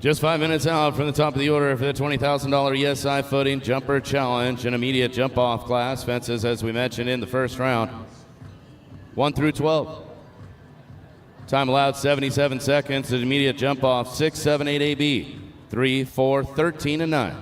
Just 5 minutes out from the top of the order for the $20,000 ESI footing jumper challenge, an immediate jump off class. Fences, as we mentioned in the first round, 1 through 12. Time allowed 77 seconds. An immediate jump off 6, 7, 8 AB, 3, 4, 13, and 9.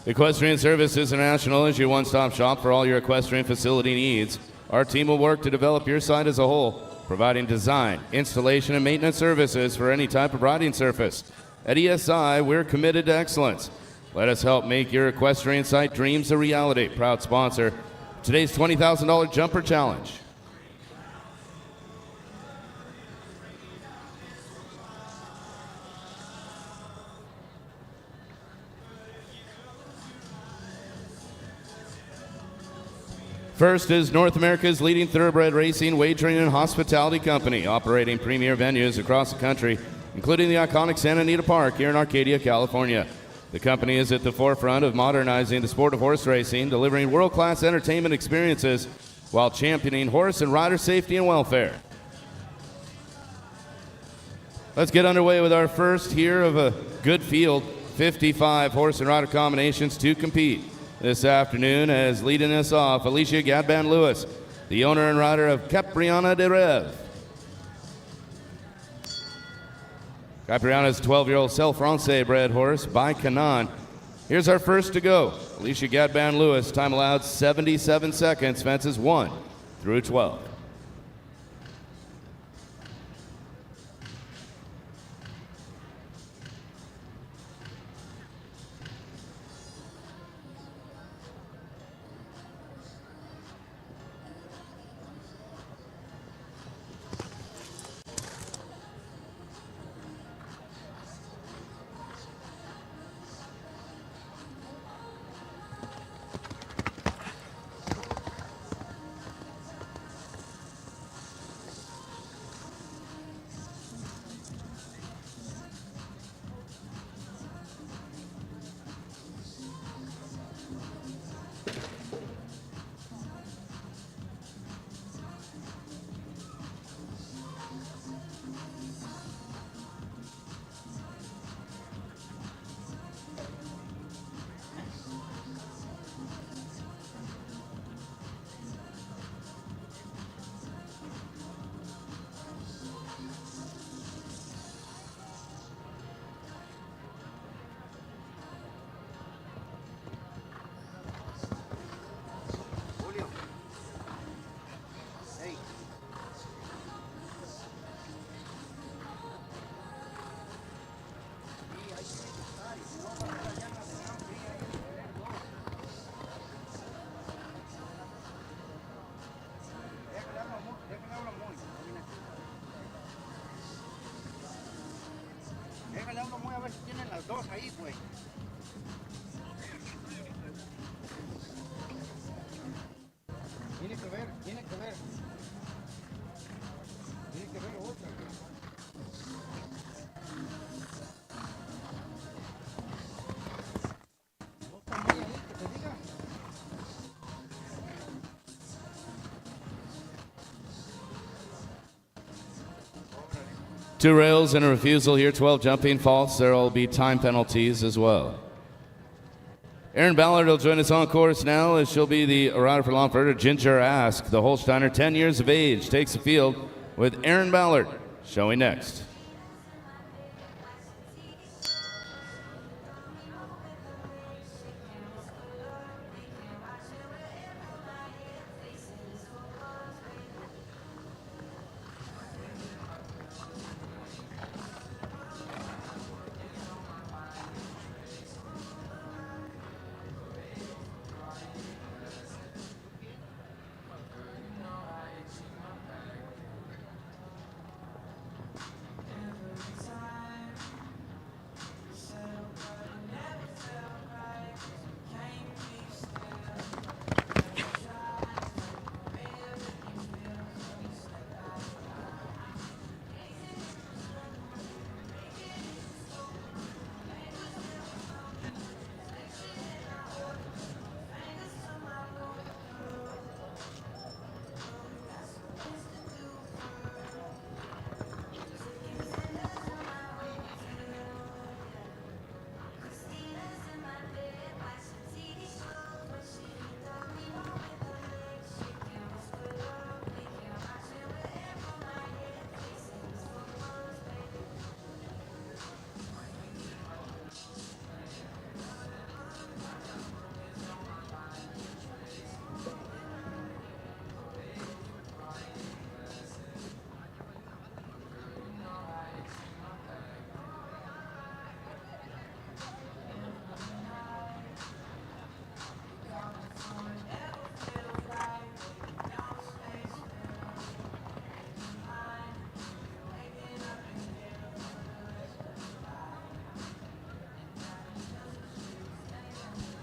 Equestrian Services International is your one-stop shop for all your equestrian facility needs. Our team will work to develop your site as a whole, providing design, installation, and maintenance services for any type of riding surface. At ESI, we're committed to excellence. Let us help make your equestrian site dreams a reality. Proud sponsor of today's $20,000 Jumper Challenge. First is North America's leading thoroughbred racing, wagering, and hospitality company, operating premier venues across the country, including the iconic Santa Anita Park here in Arcadia, California. The company is at the forefront of modernizing the sport of horse racing, delivering world-class entertainment experiences while championing horse and rider safety and welfare. Let's get underway with our first here of a good field, 55 horse and rider combinations to compete this afternoon. As leading us off, Alicia Gadban-Lewis, the owner and rider of Capriana de Rev. Capriana is a 12-year-old Celle Francais bred horse by Canaan. Here's our first to go. Alicia Gadban-Lewis, time allowed 77 seconds, fences 1 through 12. dos ahí, güey. Tiene que ver, tiene que ver. Tiene que ver otra. No está muy ahí, que te diga. Two rails and a refusal here, 12 jumping faults. There will be time penalties as well. Erin Ballard will join us on course now as she'll be the rider for Longford. Ginger Ask, the Holsteiner, 10 years of age, takes the field with Erin Ballard showing next.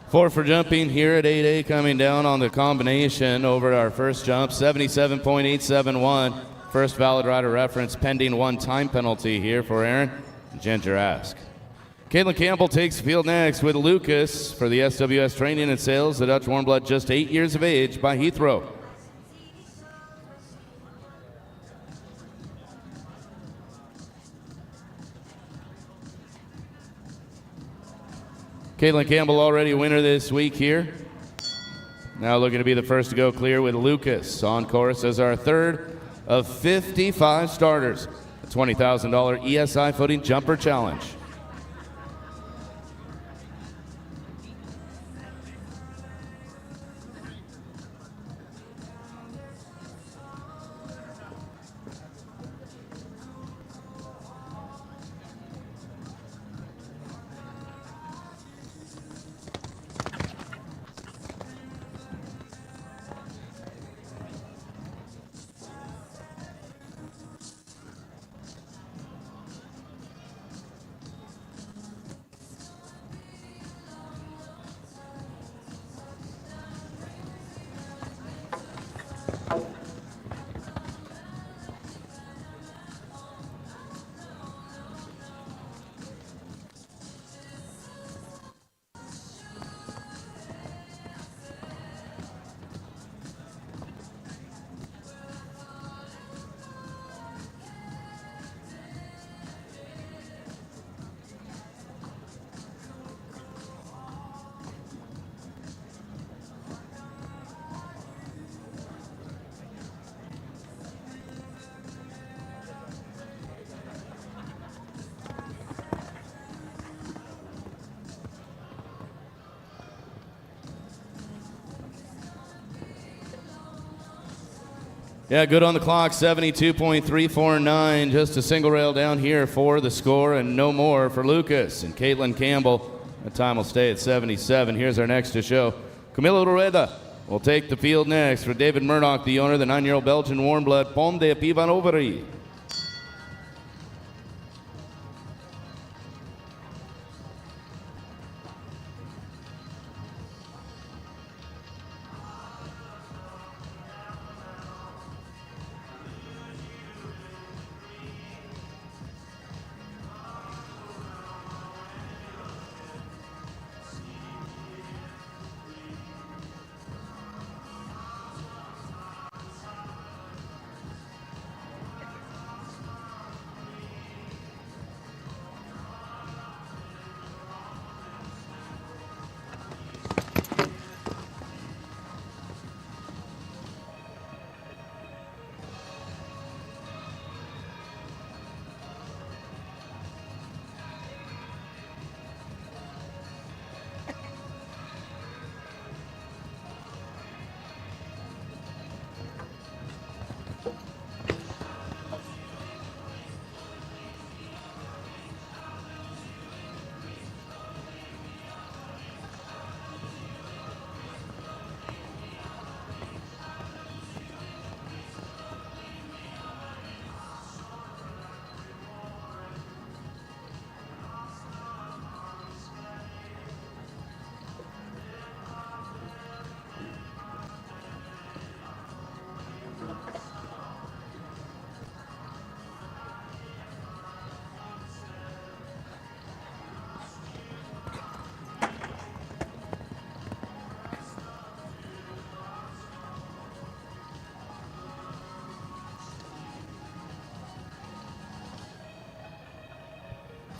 Four for jumping here at 8A, coming down on the combination over our first jump, 77.871. First valid rider reference pending one time penalty here for Erin. Ginger Ask. Caitlin Campbell takes the field next with Lucas for the SWS Training and Sales, the Dutch warm blood, just 8 years of age, by Heathrow. Caitlin Campbell already a winner this week here. Now looking to be the first to go clear with Lucas on course as our third of 55 starters. The $20,000 ESI Footing Jumper Challenge. Yeah, good on the clock, 72.349. Just a single rail down here for the score and no more for Lucas. And Caitlin Campbell, the time will stay at 77. Here's our next to show. Camilo Rueda will take the field next for David Murdoch, the owner, the 9-year-old Belgian warm blood, Pomme de Pivanovary.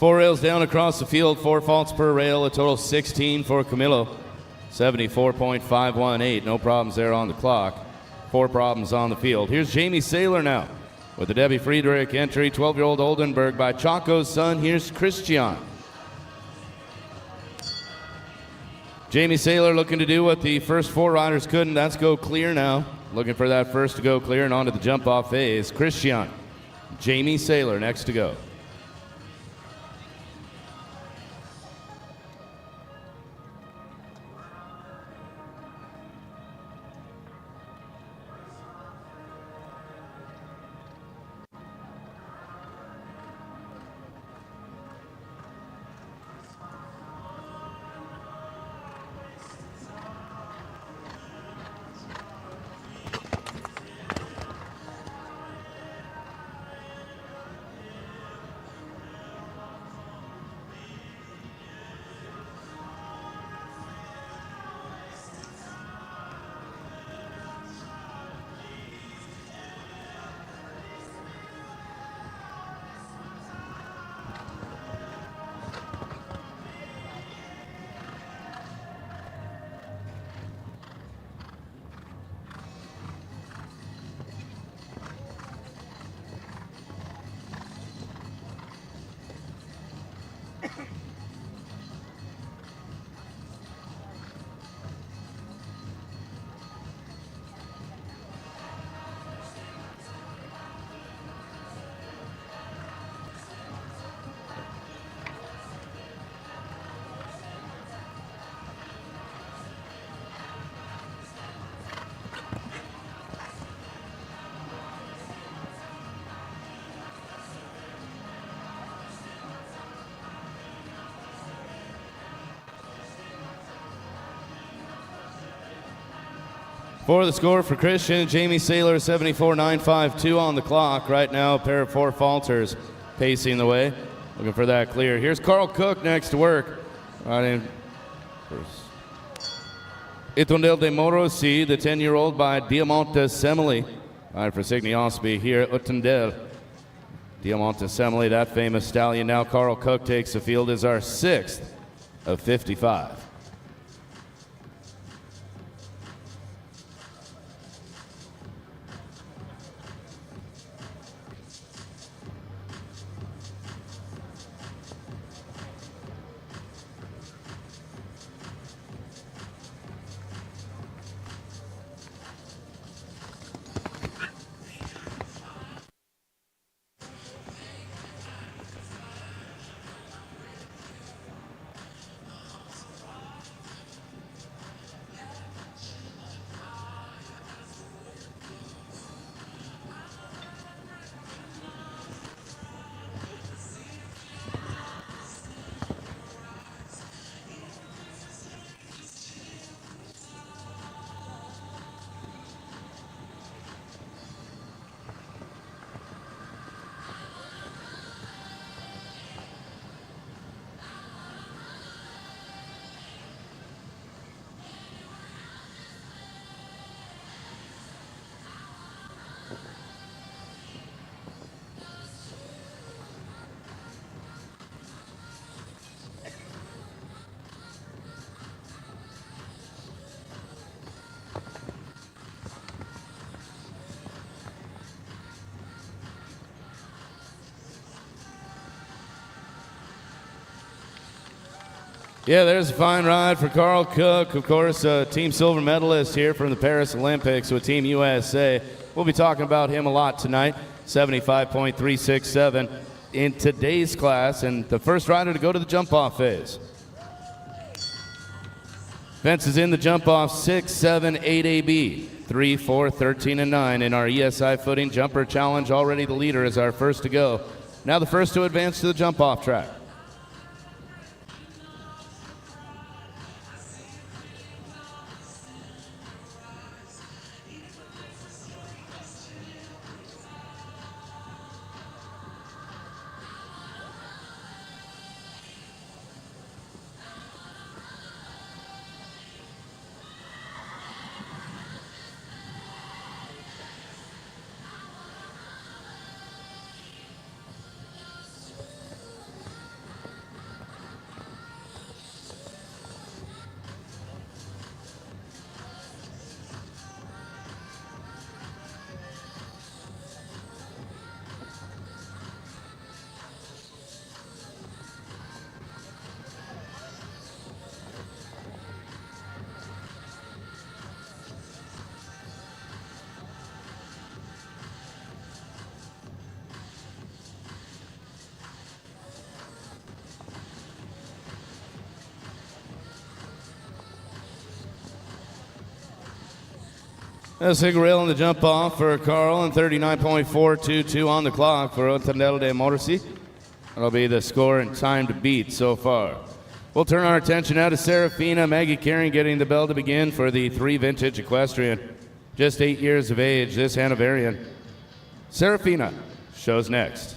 4 rails down across the field, 4 faults per rail, a total 16 for Camilo. 74.518, no problems there on the clock. 4 problems on the field. Here's Jamie Saylor now with the Debbie Friedrich entry, 12-year-old Oldenburg by Chaco's son. Here's Christian. Jamie Saylor looking to do what the first 4 riders couldn't. That's go clear now. Looking for that first to go clear and onto the jump-off phase. Christian. Jamie Saylor next to go. For the score for Christian, Jamie Saylor, 74.952 on the clock. Right now, a pair of 4 falters pacing the way, looking for that clear. Here's Carl Cook next to work. Right in first. Itondel de Morosi, the 10-year-old by Diamante Semele. Right for Signe Osby here at Itondel. Diamante Semele, that famous stallion. Now Carl Cook takes the field as our 6th of 55. Yeah, there's a fine ride for Carl Cook, of course, a team silver medalist here from the Paris Olympics with Team USA. We'll be talking about him a lot tonight, 75.367 in today's class, and the first rider to go to the jump-off phase. Fences in the jump-off 6, 7, 8 AB, 3, 4, 13, and 9 in our ESI footing jumper challenge. Already the leader is our first to go. Now the first to advance to the jump-off track. A single rail on the jump off for Carl and 39.422 on the clock for Otandel de Morsi. That'll be the score and time to beat so far. We'll turn our attention now to Serafina Maggie Caring getting the bell to begin for the 3 vintage equestrian. Just 8 years of age, this Hanoverian. Serafina shows next.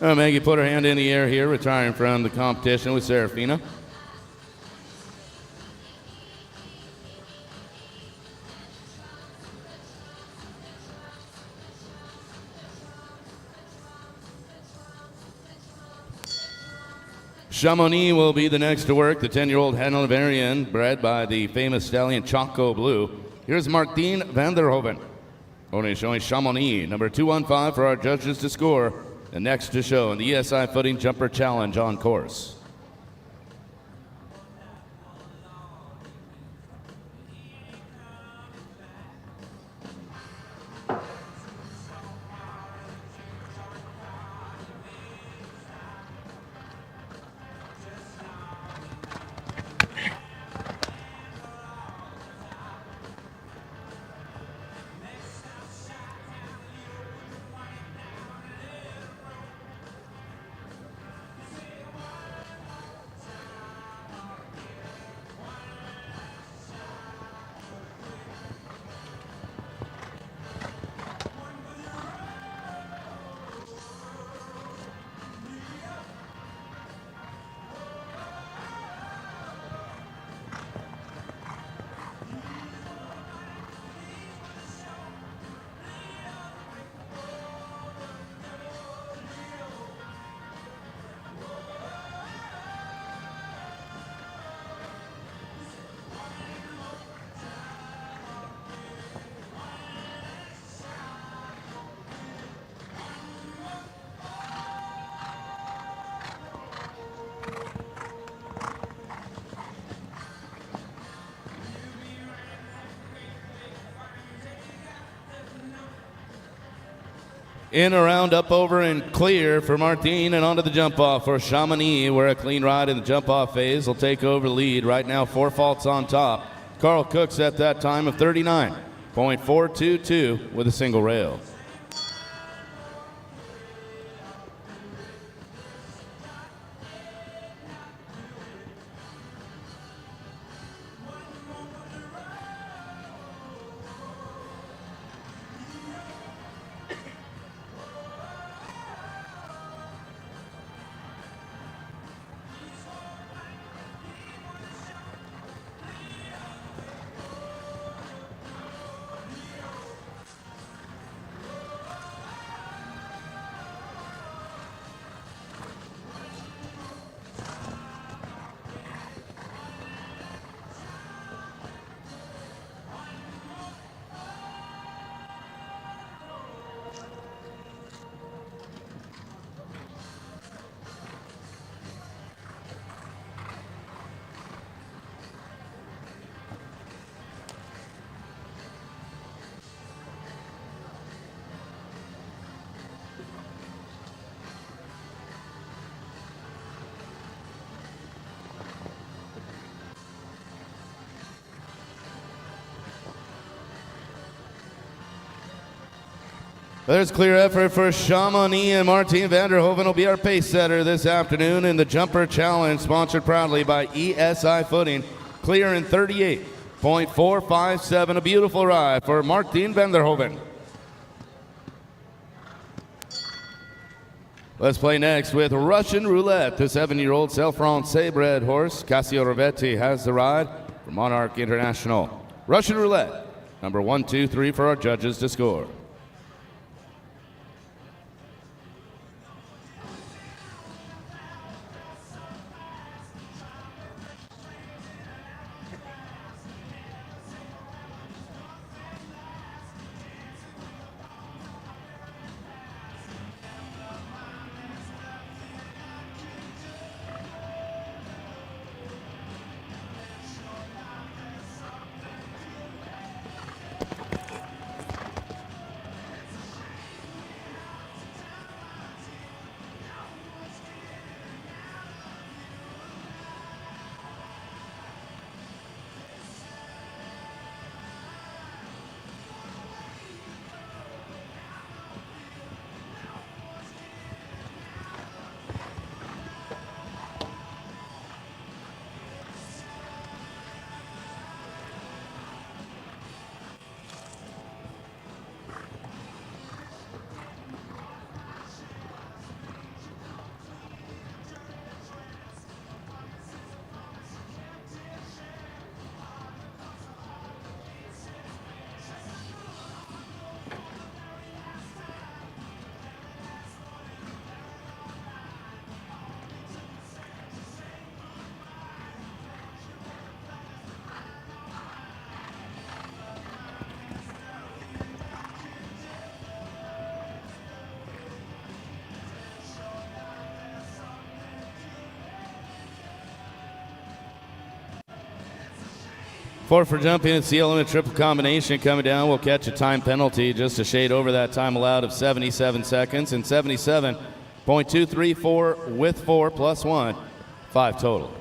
Maggie put her hand in the air here, retiring from the competition with Serafina. Chamonix will be the next to work, the 10-year-old Hanoverian, bred by the famous stallion Choco Blue. Here's Martine van der Hoven. Only showing Chamonix, number 215 for our judges to score. And next to show in the ESI Footing Jumper Challenge on course. In, around, up, over, and clear for Martine, and onto the jump-off for Chamonix, where a clean ride in the jump-off phase will take over the lead. Right now, 4 faults on top. Carl Cooks at that time of 39.422 with a single rail. There's clear effort for Chamonix, and Martine Vanderhoven will be our pace setter this afternoon in the Jumper Challenge, sponsored proudly by ESI Footing. Clear in 38.457, a beautiful ride for Martine Vanderhoven. Let's play next with Russian Roulette. The 7-year-old Self-Francais bred horse, Cassio Rovetti, has the ride for Monarch International. Russian Roulette, number 1, 2, 3 for our judges to score. Four for jumping, it's the element triple combination coming down. We'll catch a time penalty just a shade over that time allowed of 77 seconds, and 77.234 with 4 plus 1, 5 total.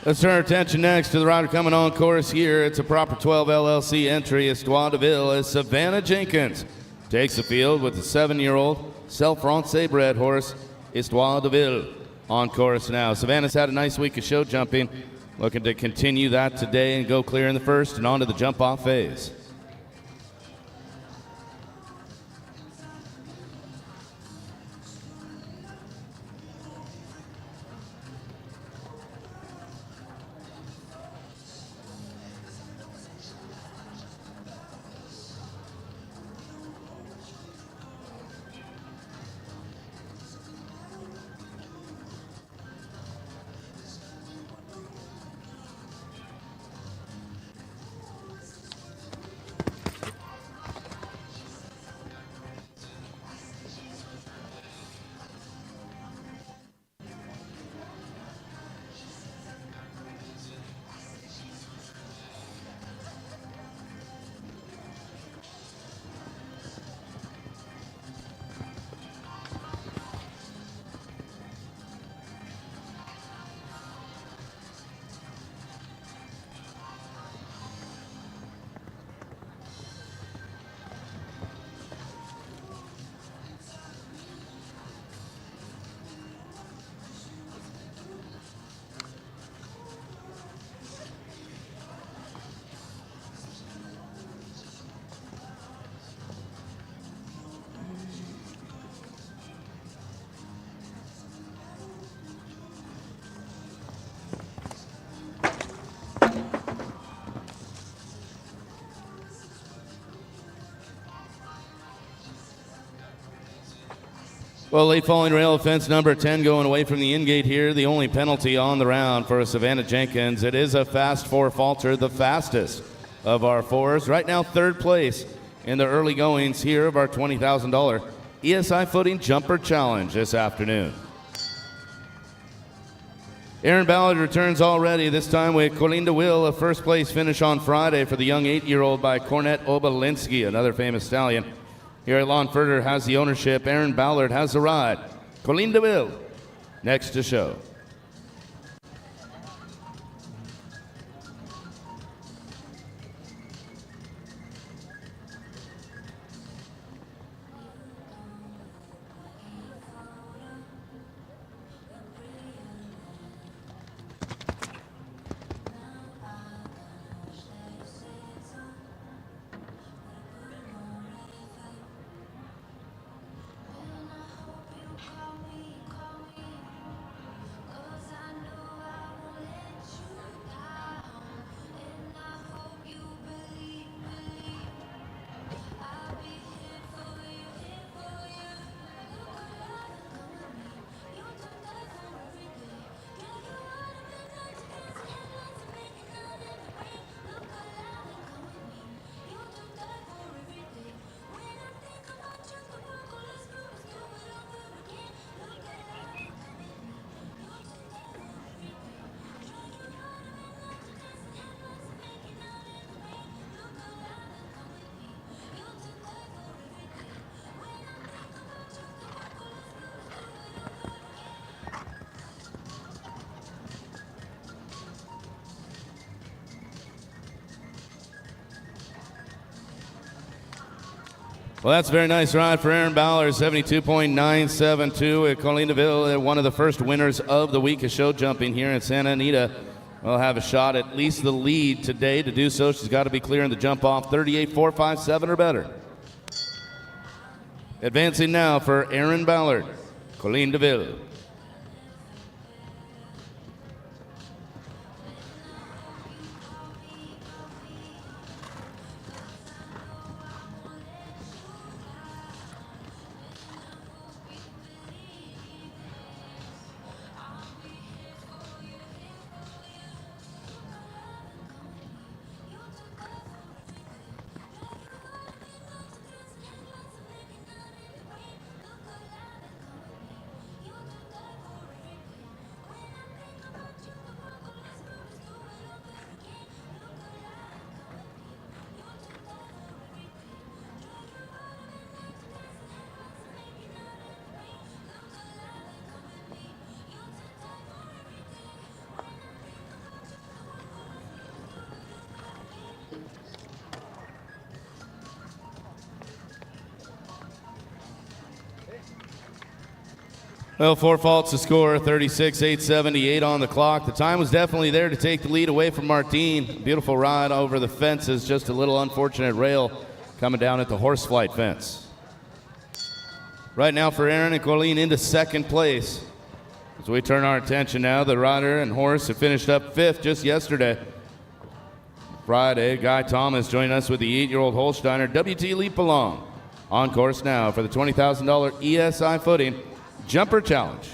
Let's turn our attention next to the rider coming on course here. It's a proper 12 LLC entry. Histoire de Ville as Savannah Jenkins takes the field with the 7-year-old Self-Francais bred horse, Histoire de Ville, on course now. Savannah's had a nice week of show jumping. Looking to continue that today and go clear in the first and on to the jump-off phase. Well, late falling rail fence number 10 going away from the in-gate here. The only penalty on the round for Savannah Jenkins. It is a fast 4 falter, the fastest of our 4s. Right now, 3rd place in the early goings here of our $20,000 ESI Footing Jumper Challenge this afternoon. Aaron Ballard returns already, this time with Colleen DeWill, a first place finish on Friday for the young 8-year-old by Cornette Obalinsky, another famous stallion. Here at Lawnfurter has the ownership. Aaron Ballard has the ride. Colleen DeVille next to show. Well, that's a very nice ride for Aaron Ballard, 72.972 at Colleen DeVille, one of the first winners of the week of show jumping here in Santa Anita. Will have a shot at least the lead today. To do so, she's got to be clearing the jump off 38.457 or better. Advancing now for Aaron Ballard, Colleen DeVille. Well, 4 faults to score, 36.878 on the clock. The time was definitely there to take the lead away from Martine. Beautiful ride over the fences, just a little unfortunate rail coming down at the horseflight fence. Right now for Aaron and Colleen into second place. As we turn our attention now, the rider and horse who finished up 5th just yesterday. Friday, Guy Thomas joined us with the 8-year-old Holsteiner WT Leap Along. On course now for the $20,000 ESI footing Jumper Challenge.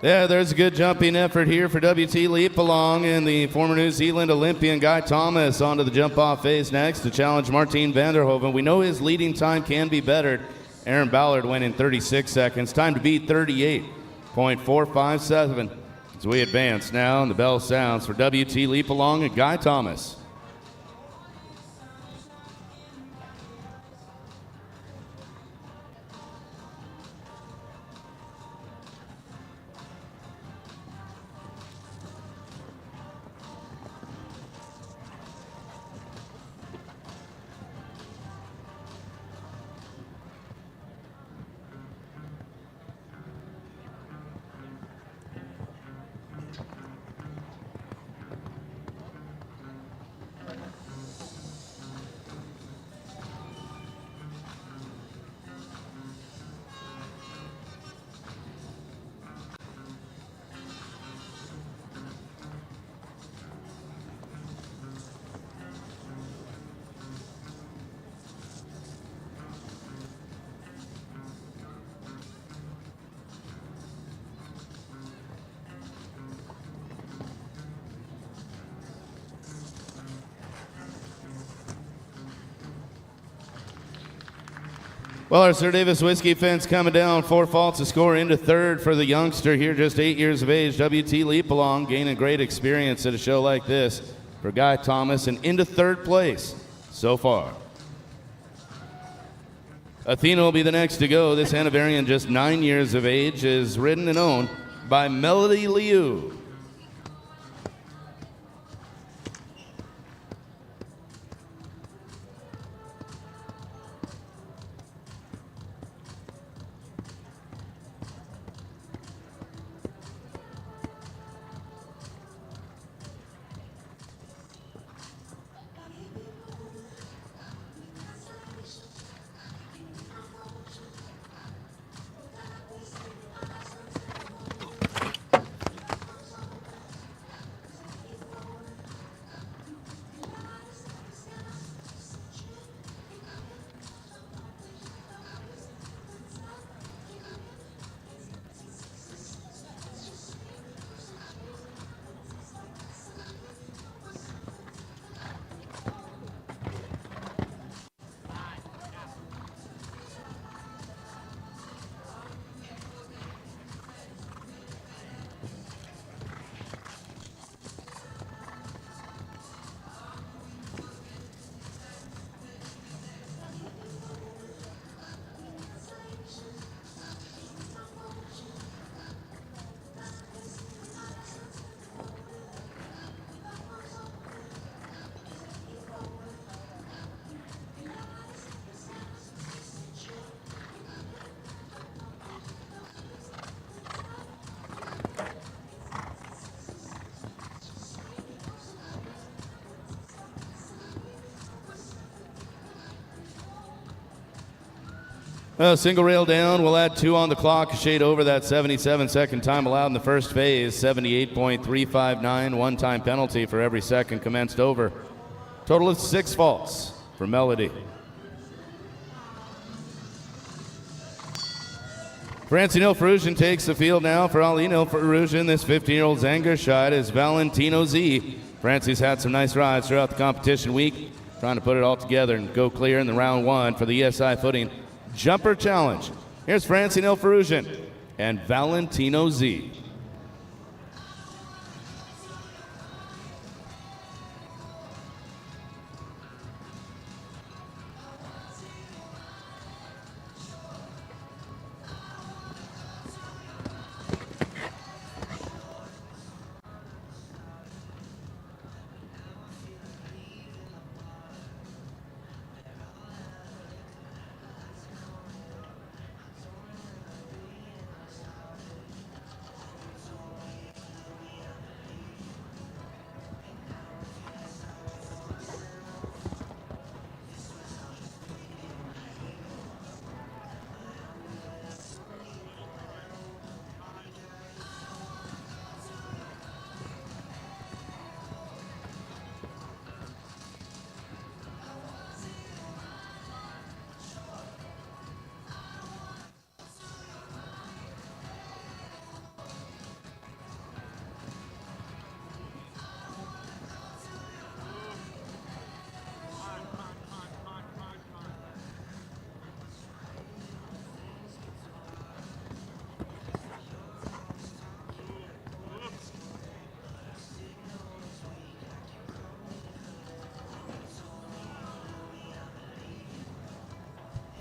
Yeah, there's a good jumping effort here for WT Leap Along, and the former New Zealand Olympian Guy Thomas onto the jump-off phase next to challenge Martine Vanderhoven. We know his leading time can be bettered, Aaron Ballard went in 36 seconds. Time to beat 38.457 as we advance now, and the bell sounds for WT Leap Along and Guy Thomas. Well, our Sir Davis Whiskey fence coming down, 4 faults to score into third for the youngster here, just 8 years of age. WT Leap Along, gaining great experience at a show like this for Guy Thomas, and into third place so far. Athena will be the next to go. This Hanoverian, just 9 years of age, is ridden and owned by Melody Liu. Single rail down, we'll add 2 on the clock, shade over that 77-second time allowed in the first phase, 78.359, one-time penalty for every second commenced over. Total of 6 faults for Melody. Francine Ilferusian takes the field now for Aline Ilferusian. This 15-year-old Zanger shot is Valentino Z. Francie's had some nice rides throughout the competition week, trying to put it all together and go clear in the round 1 for the ESI footing Jumper Challenge. Here's Francine Ilferusian and Valentino Z.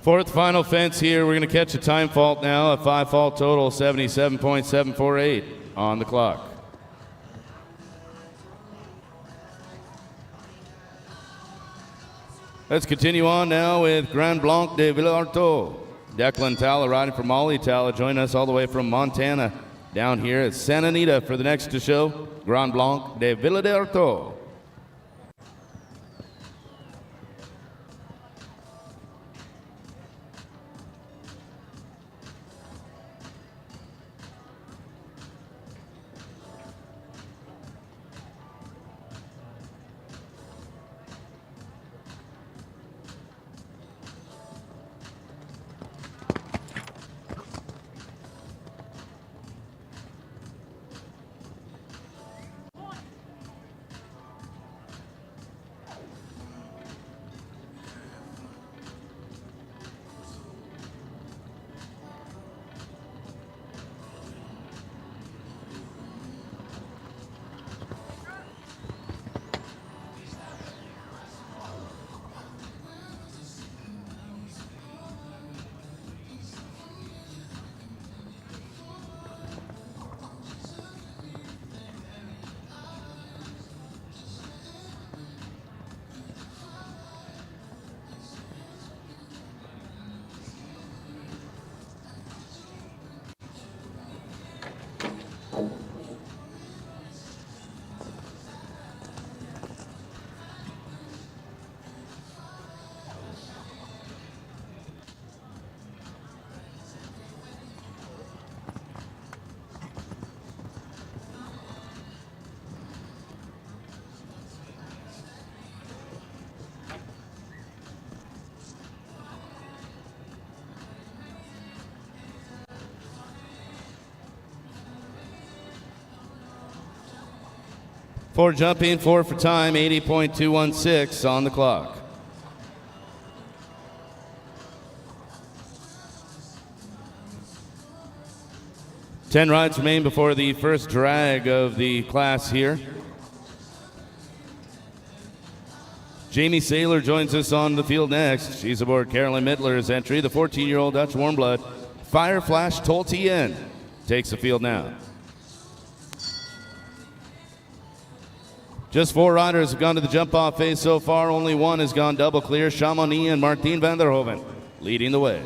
Fourth final fence here. We're going to catch a time fault now. A 5-fault total, 77.748 on the clock. Let's continue on now with Grand Blanc de Villarto. Declan Tala riding from Molly Tala, joining us all the way from Montana down here at Santa Anita for the next to show, Grand Blanc de Villarto. For jumping, 4 for time, 80.216 on the clock. Ten rides remain before the first drag of the class here. Jamie Saylor joins us on the field next. She's aboard Carolyn Mittler's entry. The 14-year-old Dutch warm blood, Fire Flash Toltien, takes the field now. Just 4 riders have gone to the jump-off phase so far. Only one has gone double clear. Chamonix and Martine van der Hoven leading the way.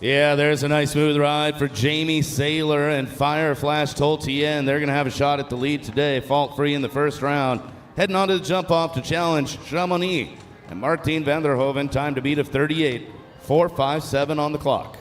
Yeah, there's a nice smooth ride for Jamie Saylor and Fire Flash Toltien. They're going to have a shot at the lead today, fault-free in the first round. Heading on to the jump-off to challenge Chamonix and Martine van der Hoven. Time to beat of 38.457 on the clock.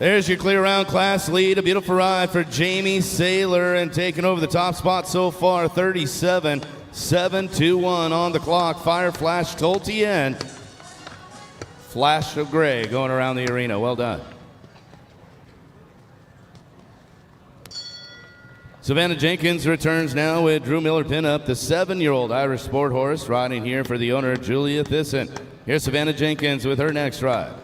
There's your clear round class lead. A beautiful ride for Jamie Saylor, and taking over the top spot so far, 37-721 on the clock. Fire flash Toltien. Flash of gray going around the arena. Well done. Savannah Jenkins returns now with Drew Miller Pinup, the 7-year-old Irish sport horse, riding here for the owner, Julia Thyssen. Here's Savannah Jenkins with her next ride.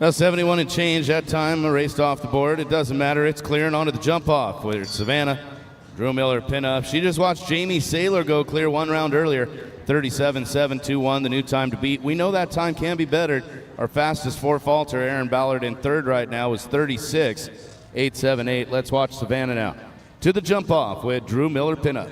Now 71 and change that time, raced off the board. It doesn't matter. It's clearing onto the jump off with Savannah. Drew Miller Pinup. She just watched Jamie Saylor go clear one round earlier. 37-721, the new time to beat. We know that time can be better. Our fastest four faulter, Aaron Ballard, in third right now is 36-878. Let's watch Savannah now. To the jump off with Drew Miller Pinup.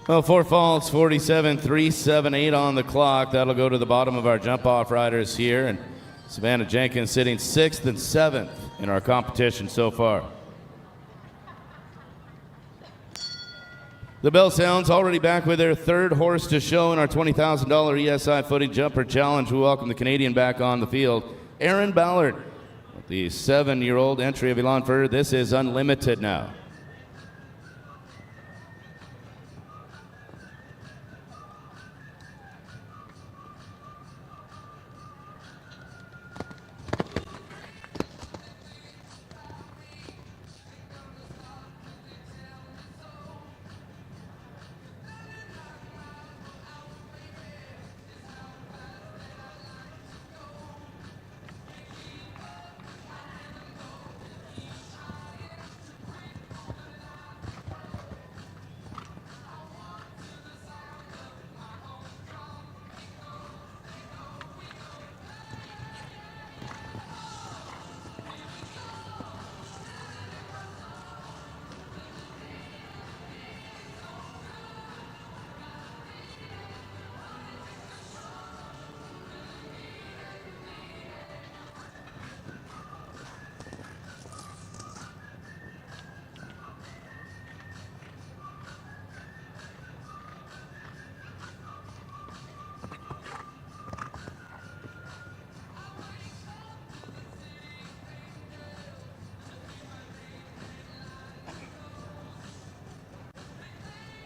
Well, four faults, 47-378 on the clock. That'll go to the bottom of our jump-off riders here. And Savannah Jenkins sitting 6th and 7th in our competition so far. The bell sounds, already back with their third horse to show in our $20,000 ESI Footing Jumper Challenge. We welcome the Canadian back on the field, Aaron Ballard. With the 7-year-old entry of Elon Furter, this is Unlimited now.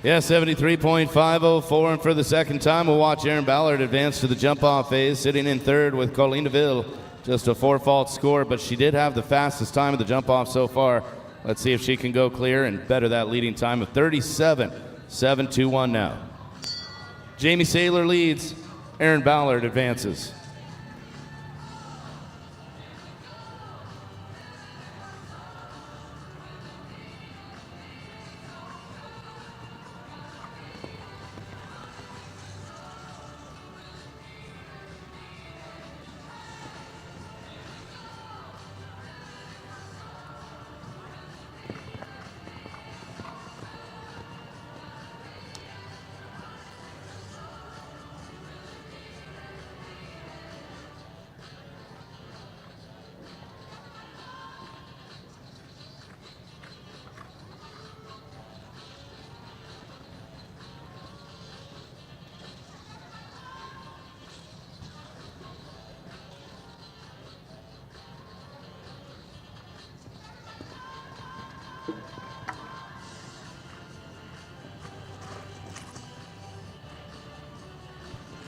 Yeah, 73.504, and for the second time, we'll watch Erin Ballard advance to the jump-off phase, sitting in third with Colleen DeVille. Just a 4-fault score, but she did have the fastest time of the jump-off so far. Let's see if she can go clear and better that leading time of 37.721 now. Jamie Saylor leads. Erin Ballard advances.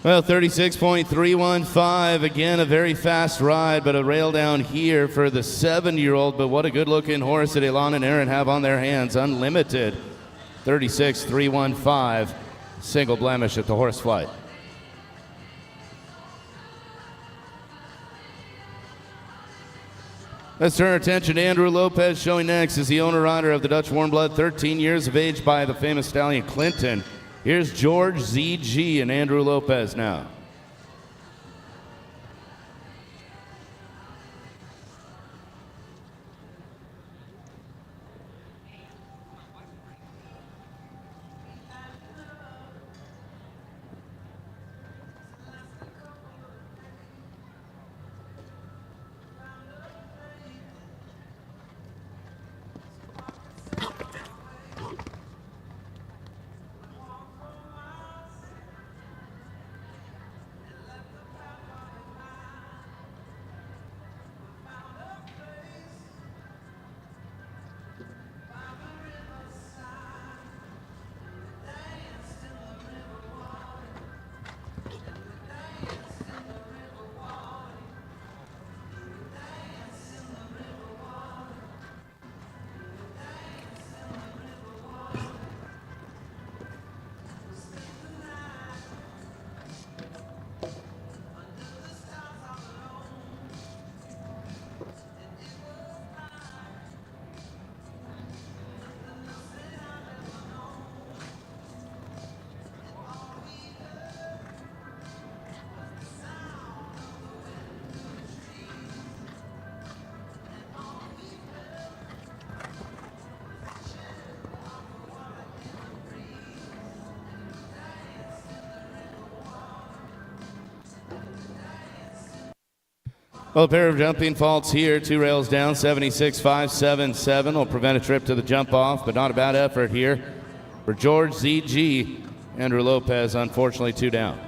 Well, 36.315, again, a very fast ride, but a rail down here for the 7-year-old, but what a good-looking horse that Elon and Aaron have on their hands, Unlimited. 36.315, single blemish at the horse flight. Let's turn our attention to Andrew Lopez, showing next as the owner-rider of the Dutch Warm Blood, 13 years of age by the famous stallion Clinton. Here's George ZG and Andrew Lopez now. Well, a pair of jumping faults here, 2 rails down, 76.577 will prevent a trip to the jump off, but not a bad effort here for George ZG. Andrew Lopez, unfortunately, 2 down.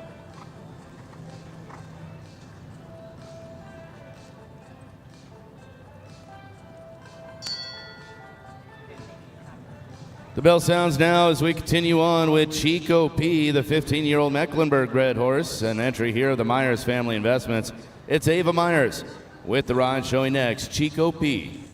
The bell sounds now as we continue on with Chico P, the 15-year-old Mecklenburg bred horse, an entry here of the Myers Family Investments. It's Ava Myers with the ride, showing next, Chico P.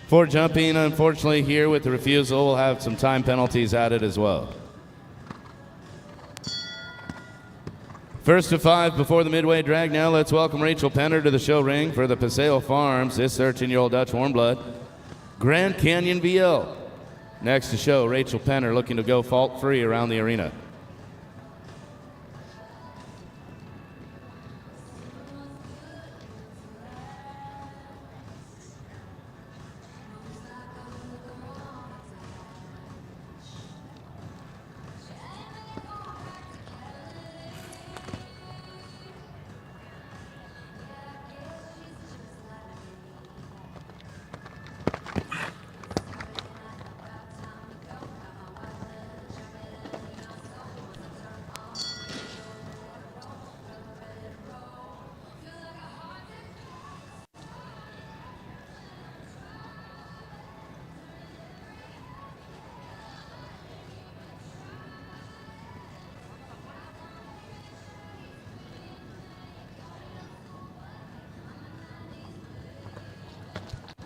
For jumping, unfortunately, here with the refusal, we'll have some time penalties added as well. First to 5 before the Midway drag now. Let's welcome Rachel Penner to the show ring for the Paseo Farms. This 13-year-old Dutch warm blood. Grand Canyon VL. Next to show, Rachel Penner looking to go fault-free around the arena.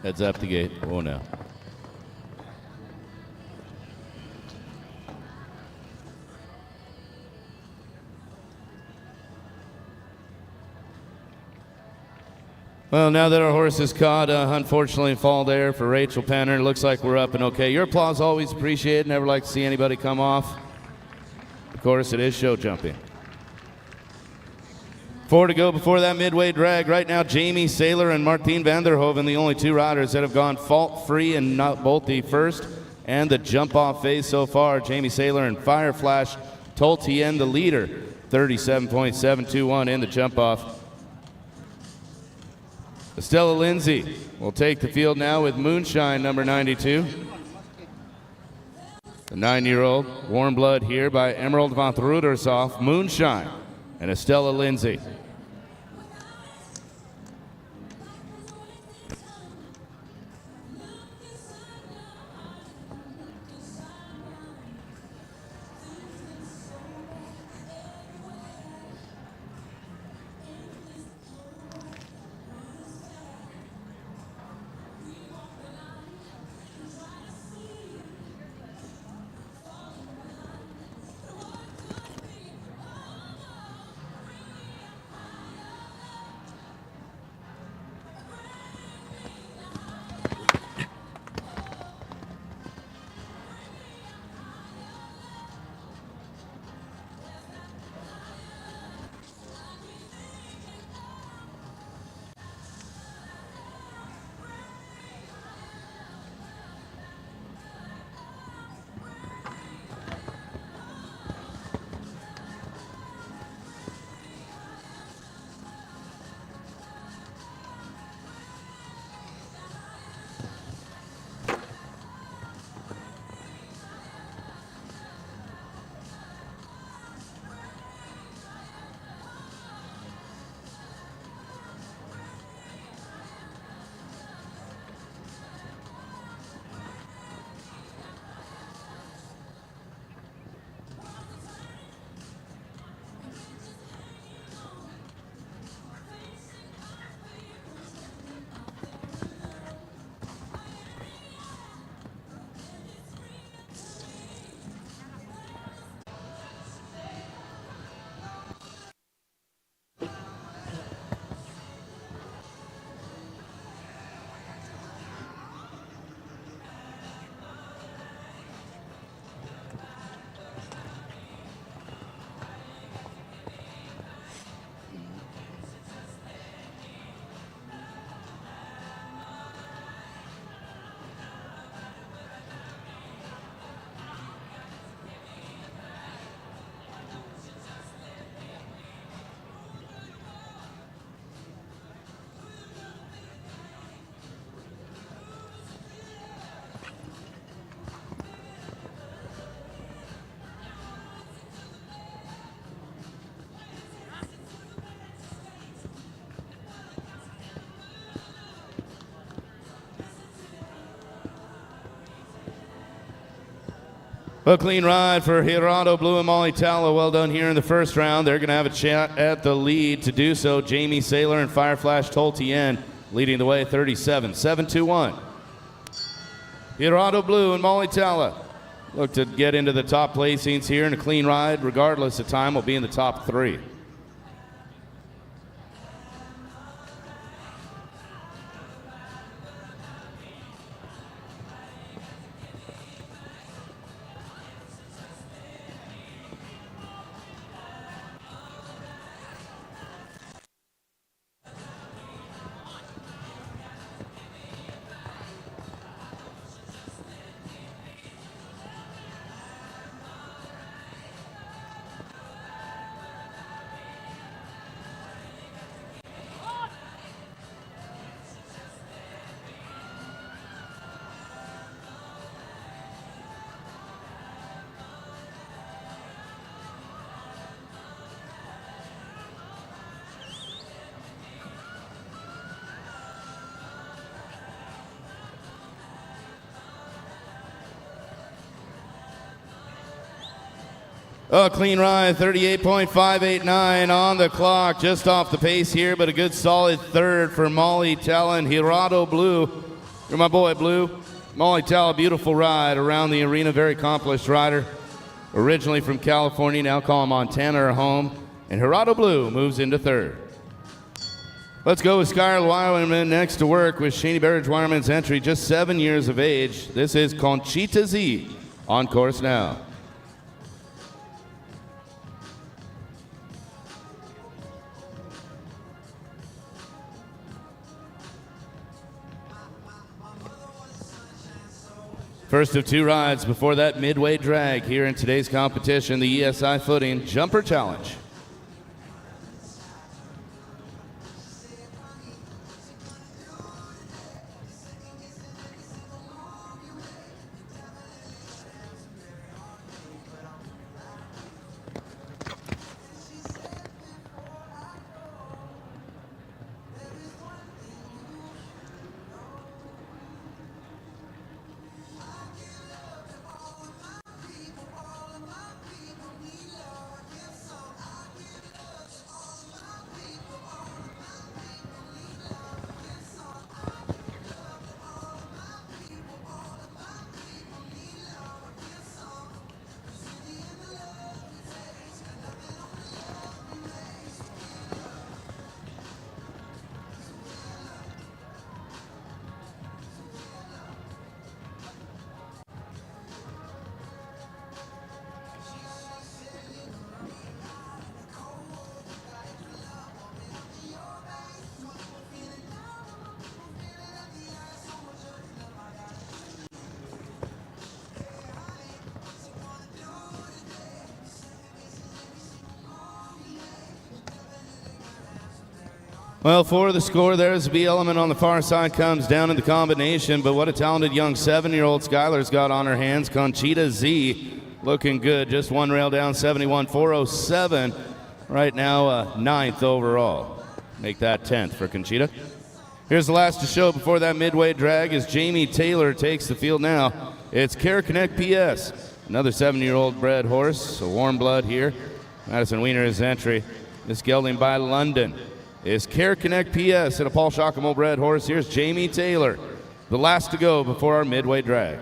Heads up the gate. Oh, no. Well, now that our horse is caught, unfortunately, fall there for Rachel Penner. Looks like we're up and okay. Your applause always appreciated. Never like to see anybody come off. Of course, it is show jumping. 4 to go before that Midway drag. Right now, Jamie Saylor and Martine van der Hoven, the only 2 riders that have gone fault-free in not both the first and the jump-off phase so far. Jamie Saylor and Fire Flash Toltien, the leader, 37.721 in the jump-off. Estella Lindsay will take the field now with Moonshine, number 92. The 9-year-old, warm blood here by Emerald van Rudershoff, Moonshine, and Estella Lindsay. A clean ride for Gerardo Blue and Molly Tallow. Well done here in the first round. They're going to have a chat at the lead to do so. Jamie Saylor and Fireflash Toltien leading the way, 37-721. Hirado Blue and Molly Talla look to get into the top placings here in a clean ride. Regardless of time, will be in the top 3. A clean ride, 38.589 on the clock, just off the pace here, but a good solid third for Molly Talla and Hirado Blue. You're my boy, Blue. Molly Talla, beautiful ride around the arena, very accomplished rider. Originally from California, now calling Montana her home. And Hirado Blue moves into third. Let's go with Skylar Wireman next to work with Shani Barrage Wireman's entry, just 7 years of age. This is Conchita Z on course now. First of 2 rides before that midway drag here in today's competition, the ESI Footing Jumper Challenge. Well, for the score, there's the B element on the far side, comes down in the combination, but what a talented young 7-year-old Skylar's got on her hands. Conchita Z looking good, just 1 rail down, 71.407. Right now, 9th overall. Make that 10th for Conchita. Here's the last to show before that midway drag as Jamie Taylor takes the field now. It's Care Connect PS, another 7-year-old bred horse, a warm blood here. Madison Wiener is entry. This gelding by London is Care Connect PS and a Paul Shakamo bred horse. Here's Jamie Taylor, the last to go before our midway drag.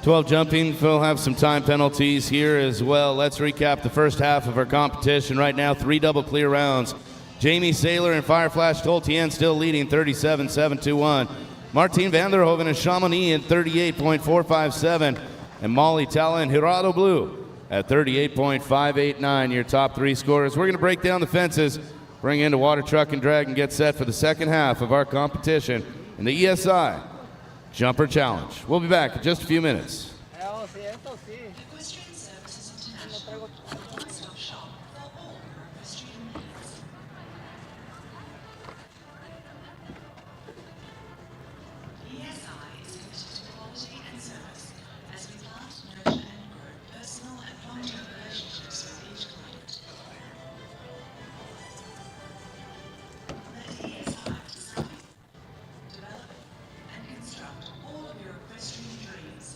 12 jumping. We'll have some time penalties here as well. Let's recap the first half of our competition. Right now, 3 double clear rounds. Jamie Saylor and Fireflash Toltien still leading 37-7-2-1. Martine Vanderhoven and Chamonix in 38.457. And Molly Talla and Hirado Blue at 38.589. Your top 3 scorers. We're going to break down the fences, bring in the water truck and drag, and get set for the second half of our competition in the ESI Jumper Challenge. We'll be back in just a few minutes. Oh, sí, esto sí. Equestrian Services International, a one-stop shop for all your equestrian needs. ESI is committed to quality and service as we plant, nurture and grow personal and long-term relationships with each client. Let ESI design, develop and construct all of your equestrian dreams.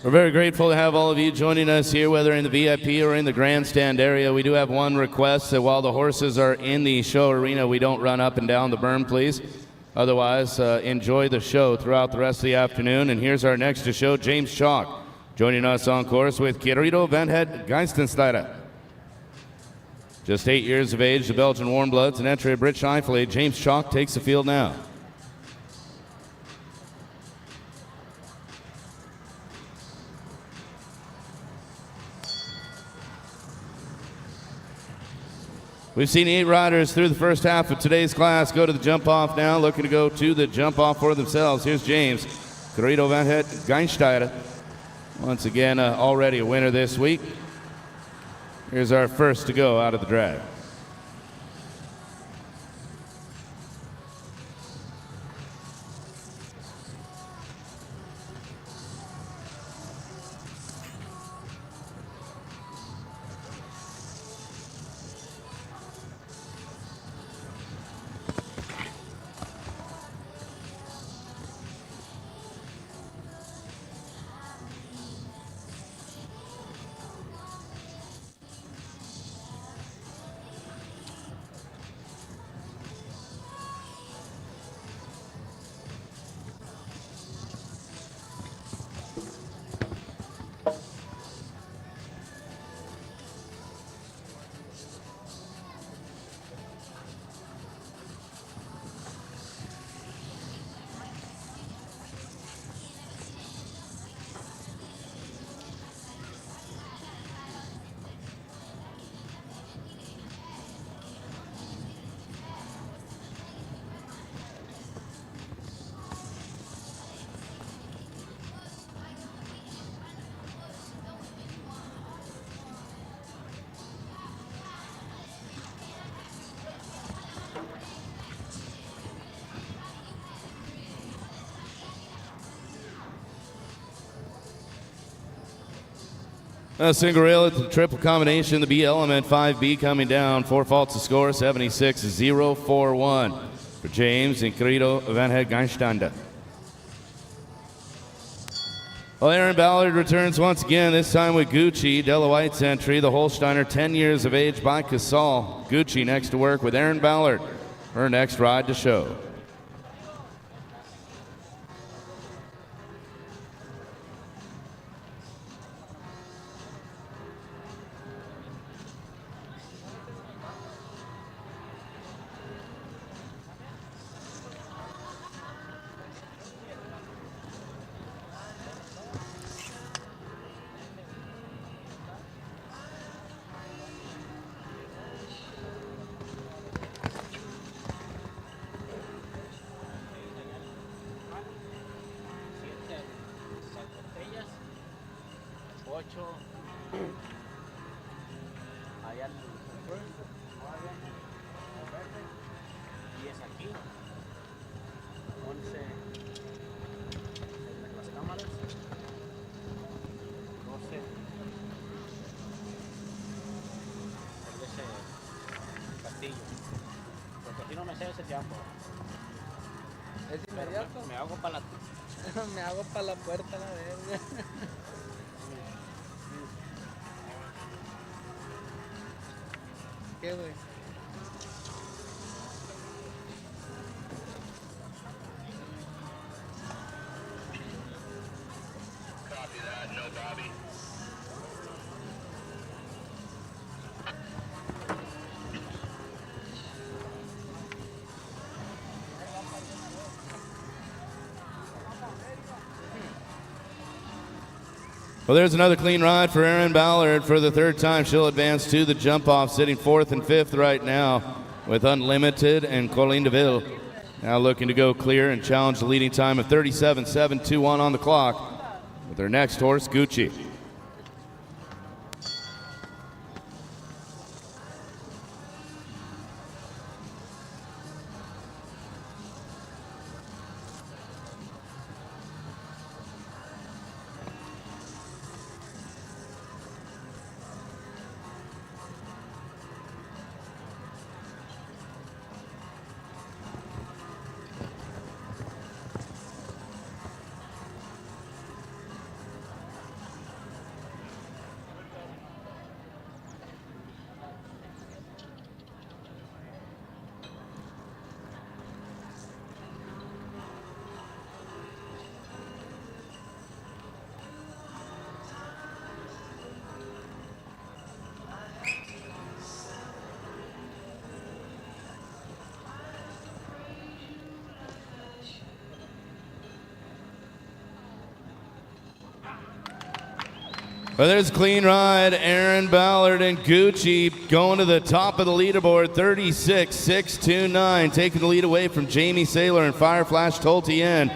We're very grateful to have all of you joining us here, whether in the VIP or in the grandstand area. We do have one request that while the horses are in the show arena, we don't run up and down the berm, please. Otherwise, enjoy the show throughout the rest of the afternoon. And here's our next to show, James Chalk, joining us on course with Querido Van Het Geistensteider. Just 8 years of age, the Belgian Warmbloods, and entry of British Eifele. James Chalk takes the field now. We've seen 8 riders through the first half of today's class go to the jump off now, looking to go to the jump off for themselves. Here's James, Querido Van Het Geinsteider. Once again, already a winner this week. Here's our first to go out of the drag. A single rail at the triple combination, the B element, 5B coming down. 4 faults to score, 76-041 for James and Querido Van Het Geinsteider. Well, Aaron Ballard returns once again, this time with Gucci, Della White's entry. The Holsteiner, 10 years of age by Casal. Gucci next to work with Aaron Ballard, her next ride to show. Allá al first, 9, 10 aquí, 11 en las cámaras, 12 el ese castillo, porque si no me sé ese tiempo. ¿Es inmediato? Me hago para la... Me hago para la puerta, la verga. ¿Qué, güey? Well, there's another clean ride for Aaron Ballard for the 3rd time. She'll advance to the jump off, sitting 4th and 5th right now with Unlimited and Colleen DeVille. Now looking to go clear and challenge the leading time of 37.721 on the clock with their next horse, Gucci. Well, there's a clean ride. Aaron Ballard and Gucci going to the top of the leaderboard, 36-629, taking the lead away from Jamie Saylor and Fireflash Toltien.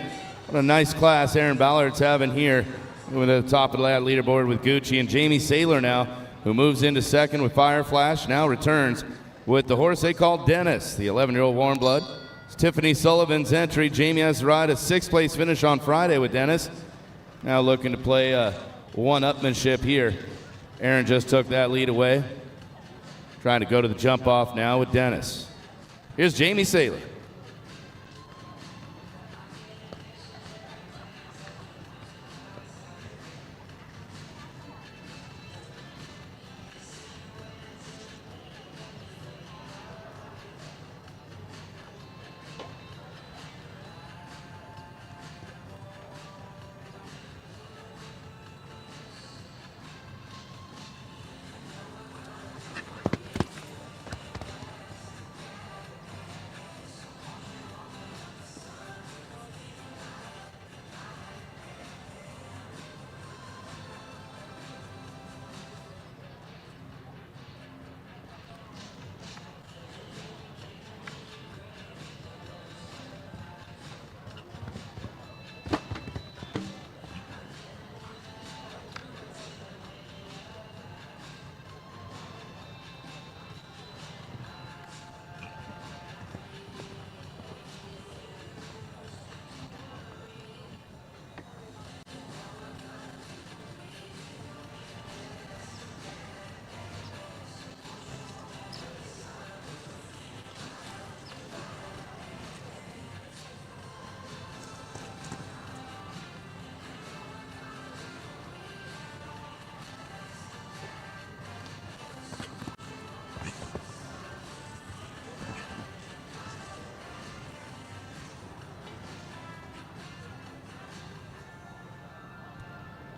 What a nice class Aaron Ballard's having here. Moving to the top of that leaderboard with Gucci and Jamie Saylor now, who moves into second with Fireflash, now returns with the horse they call Dennis, the 11-year-old warm blood. It's Tiffany Sullivan's entry. Jamie has to ride a sixth-place finish on Friday with Dennis. Now looking to play one-upmanship here. Aaron just took that lead away. Trying to go to the jump-off now with Dennis. Here's Jamie Saylor.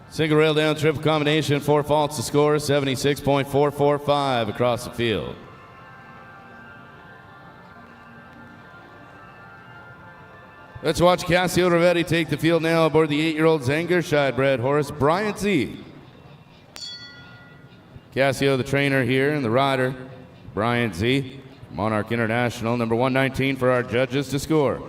Single rail down, triple combination, 4 faults to score, 76.445 across the field. Let's watch Cassio Rivetti take the field now aboard the 8-year-old Zangerscheid bred horse, Brian Z. Cassio, the trainer here, and the rider, Brian Z. Monarch International, number 119 for our judges to score.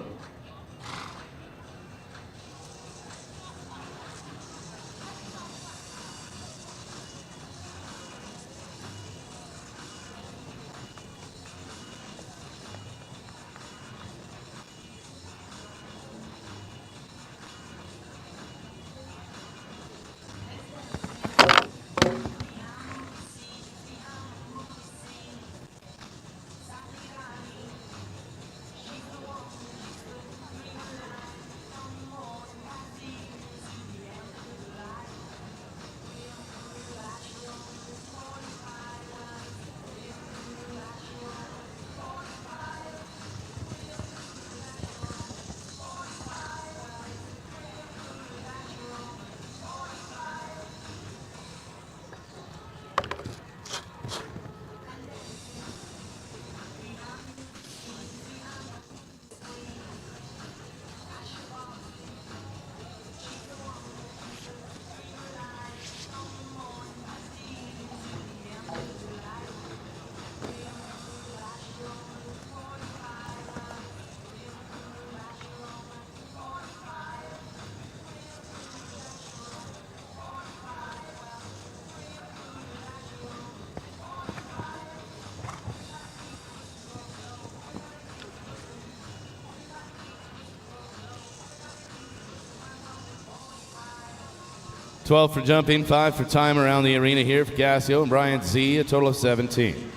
$12 for jumping, $5 for time around the arena here for Cassio and Brian Z, a total of 17.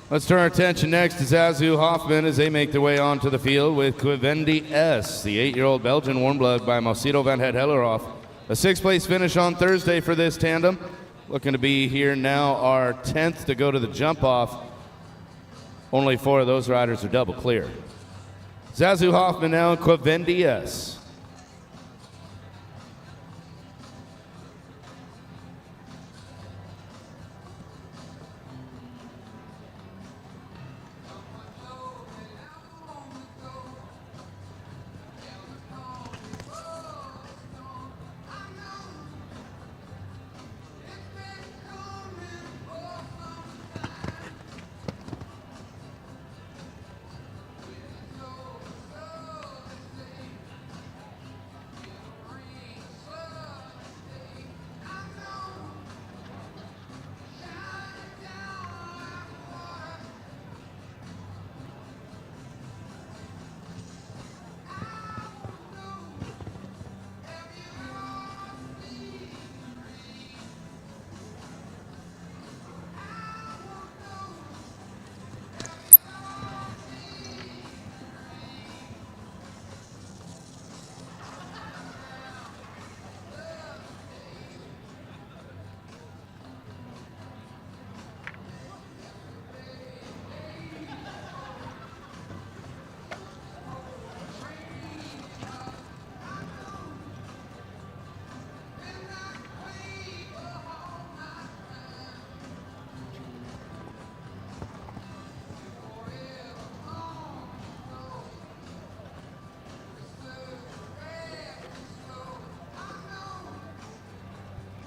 Let's turn our attention next to Zazu Hoffman as they make their way onto the field with Quivendi S, the 8-year-old Belgian warm blood by Mosito van het Hellerhoff. A 6th place finish on Thursday for this tandem. Looking to be here now, our 10th to go to the jump off. Only 4 of those riders are double clear. Zazu Hoffman now, Quivendi S.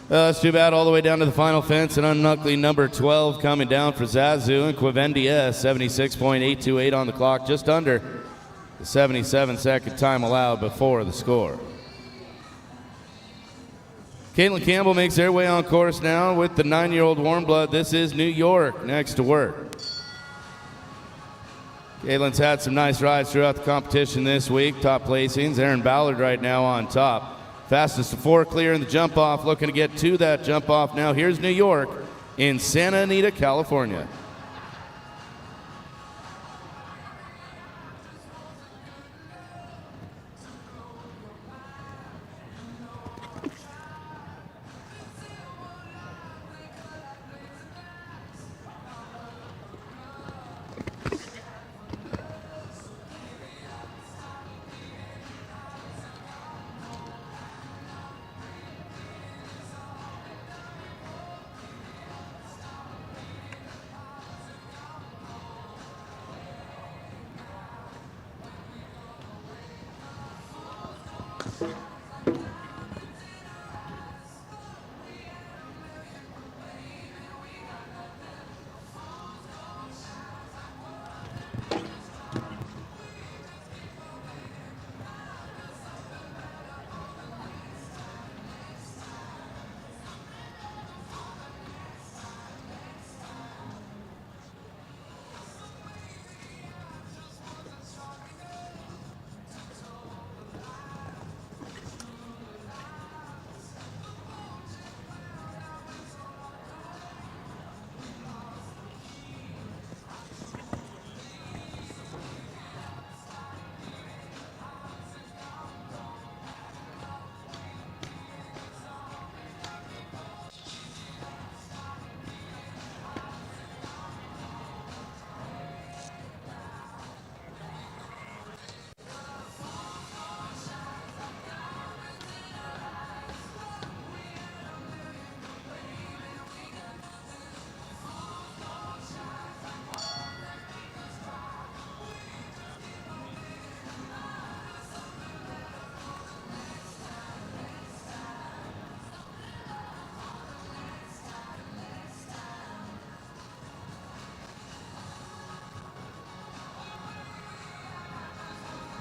That's too bad. All the way down to the final fence, and unluckily number 12 coming down for Zazu and Quivendia, 76.828 on the clock, just under the 77-second time allowed before the score. Caitlin Campbell makes their way on course now with the 9-year-old Warm Blood. This is New York next to work. Caitlin's had some nice rides throughout the competition this week. Top placings. Aaron Ballard right now on top. Fastest to 4 clear in the jump off. Looking to get to that jump off now. Here's New York in Santa Anita, California.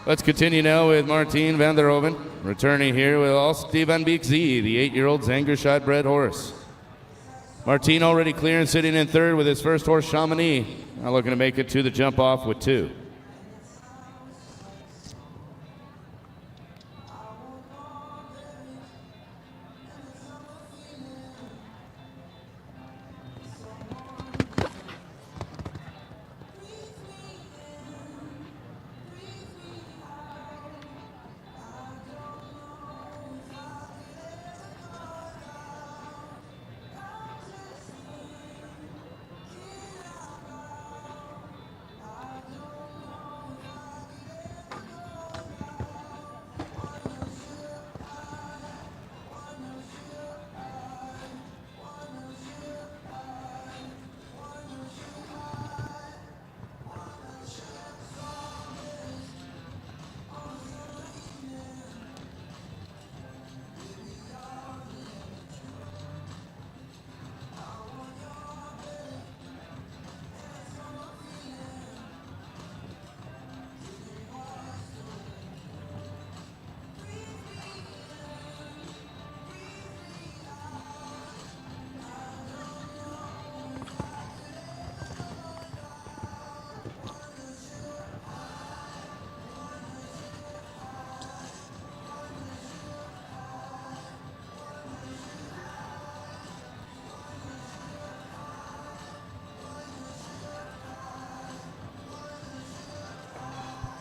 Let's continue now with Martien van der Hoven, returning here with Alsti van Beek Z, the 8-year-old Zangerscheid bred horse. Martien already clear and sitting in third with his first horse, Chamonix. Now looking to make it to the jump off with 2.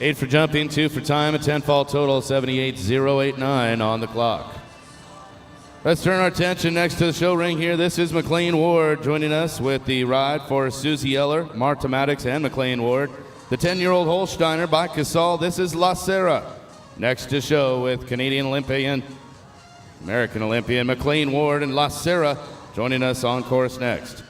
Eight for jumping, 2 for time, a 10-fall total, 78.089 on the clock. Let's turn our attention next to the show ring here. This is McLean Ward joining us with the ride for Susie Eller, Marta Maddox, and McLean Ward. The 10-year-old Holsteiner by Casal. This is La Serra. Next to show with Canadian Olympian, American Olympian McLean Ward and La Serra joining us on course next.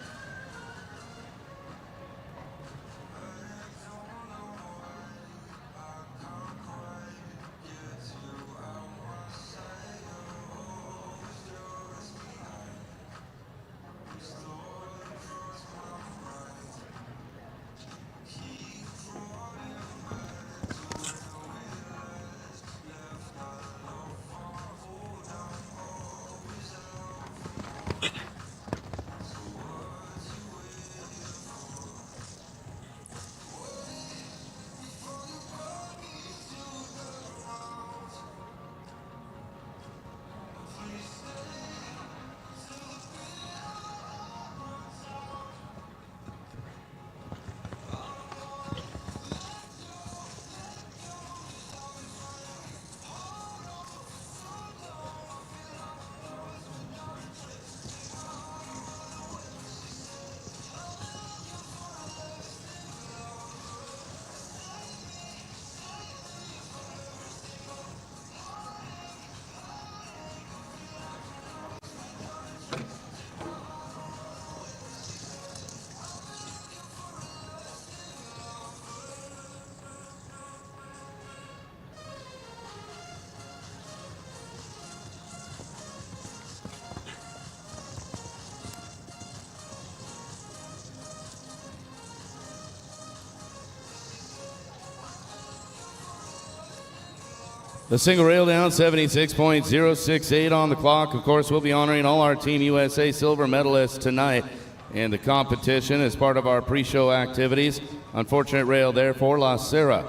The single rail down, 76.068 on the clock. Of course, we'll be honoring all our Team USA silver medalists tonight in the competition as part of our pre-show activities. Unfortunate rail there for La Serra.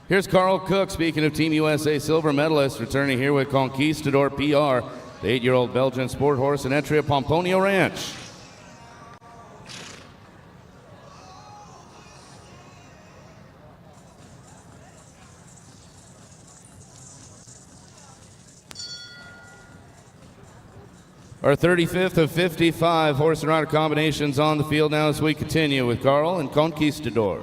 Here's Carl Cook, speaking of Team USA silver medalists, returning here with Conquistador PR, the 8-year-old Belgian sport horse, and entry at Pomponio Ranch. Our 35th of 55 horse and rider combinations on the field now as we continue with Carl and Conquistador.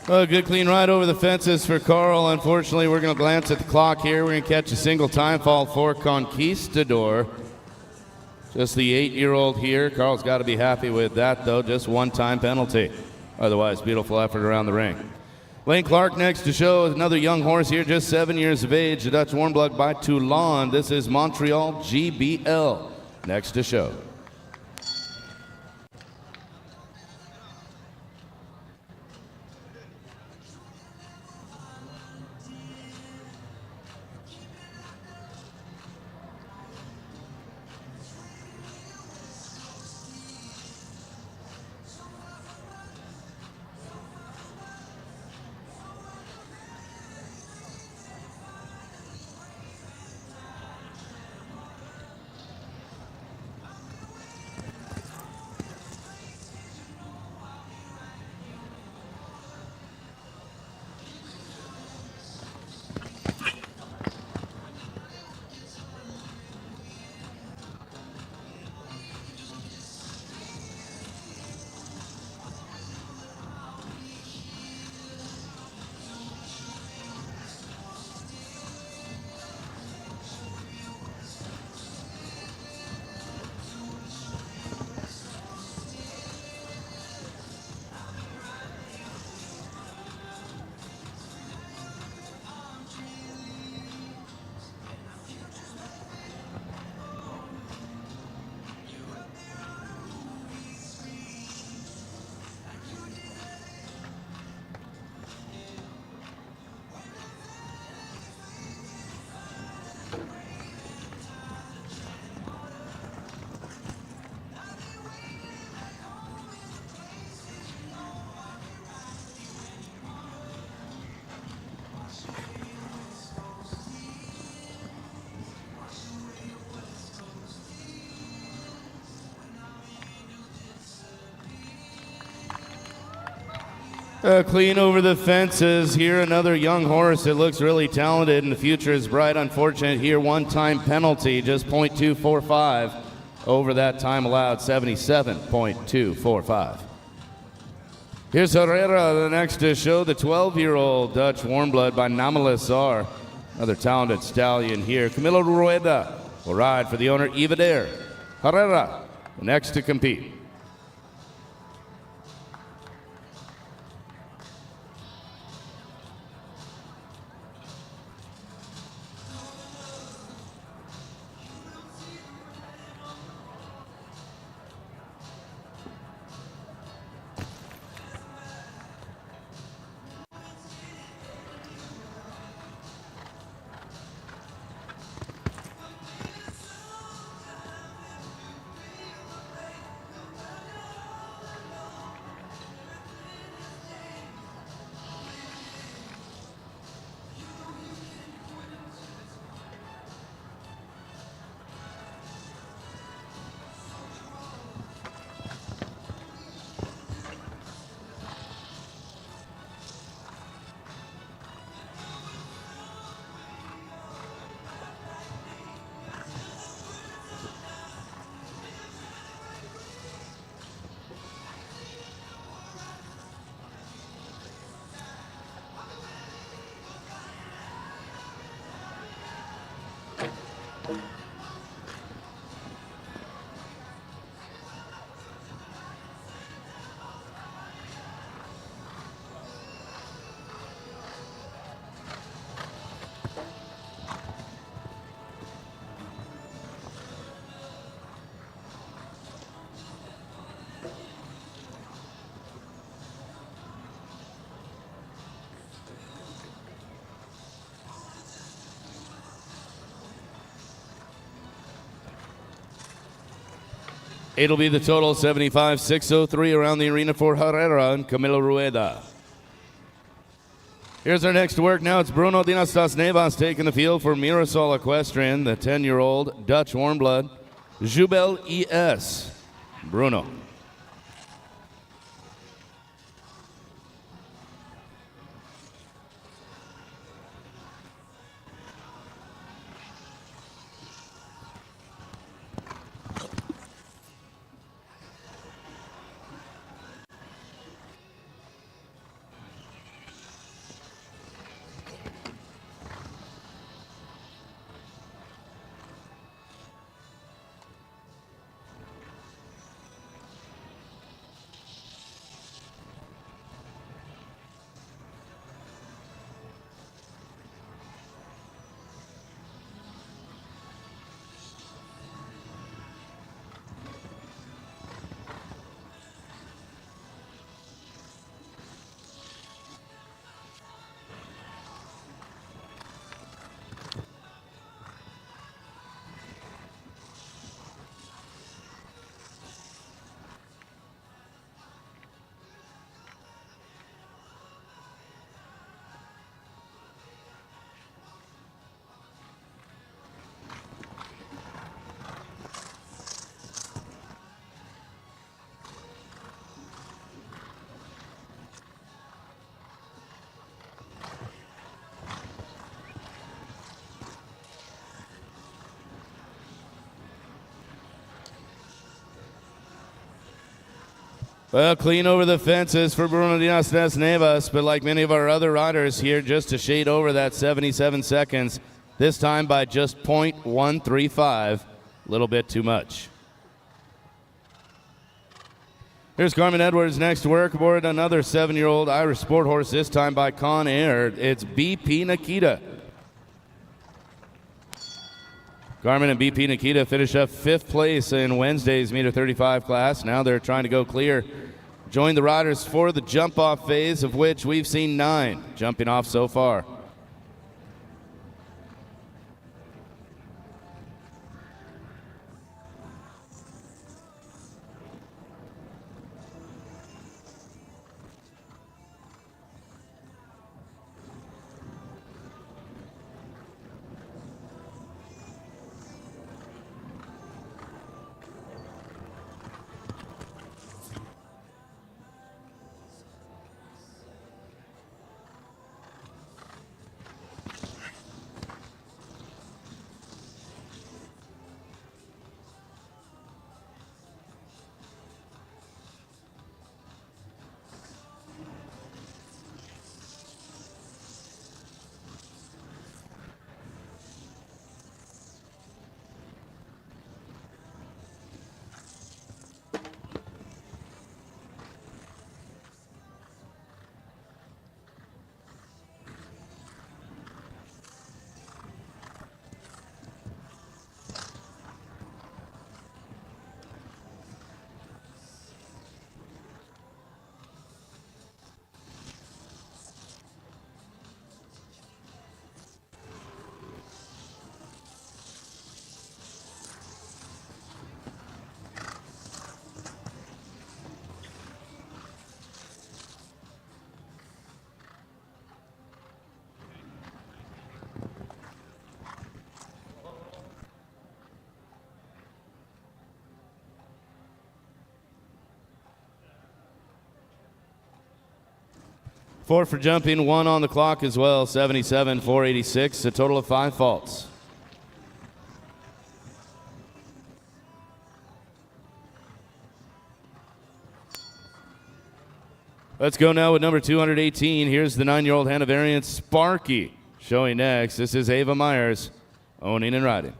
A good clean ride over the fences for Carl. Unfortunately, we're going to glance at the clock here. We're going to catch a single time fall for Conquistador. Just the 8-year-old here. Carl's got to be happy with that, though. Just one time penalty. Otherwise, beautiful effort around the ring. Lane Clark next to show another young horse here, just 7 years of age. The Dutch Warm Blood by Toulon. This is Montreal GBL next to show. Clean over the fences here. Another young horse that looks really talented and the future is bright. Unfortunate here, one-time penalty, just .245 over that time allowed, 77.245. Here's Herrera, the next to show, the 12-year-old Dutch Warm Blood by Namalazar. Another talented stallion here. Camilo Rueda will ride for the owner, Ivader Herrera, next to compete. It'll be the total 75,603 around the arena for Herrera and Camilo Rueda. Here's our next work now. It's Bruno Dinastas Nevas taking the field for Mirasol Equestrian, the 10-year-old Dutch warm blood, Jubel ES. Bruno. Well, clean over the fences for Bruno Dinastas Nevas, but like many of our other riders here, just to shade over that 77 seconds, this time by just .135, a little bit too much. Here's Carmen Edwards next to work aboard another 7-year-old Irish sport horse, this time by Con Air. It's BP Nikita. Carmen and BP Nikita finish up 5th place in Wednesday's meter 35 class. Now they're trying to go clear. Join the riders for the jump-off phase, of which we've seen 9 jumping off so far. 4 for jumping, 1 on the clock as well, 77, 486, a total of 5 faults. Let's go now with number 218. Here's the 9-year-old Hanoverian Sparky showing next. This is Ava Myers, owning and riding.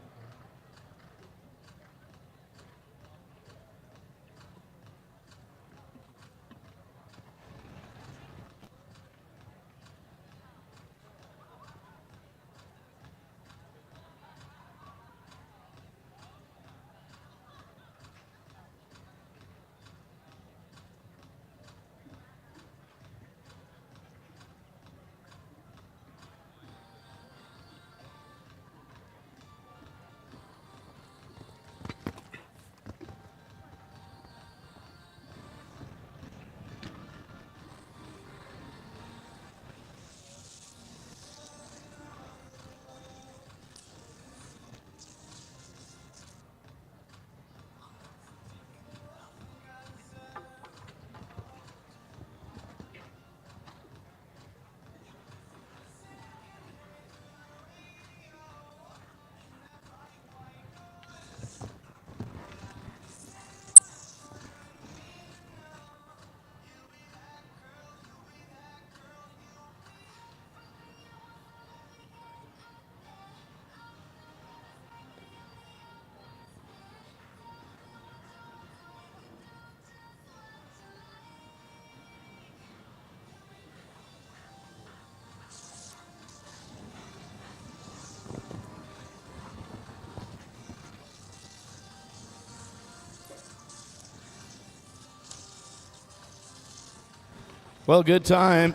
Well, good time.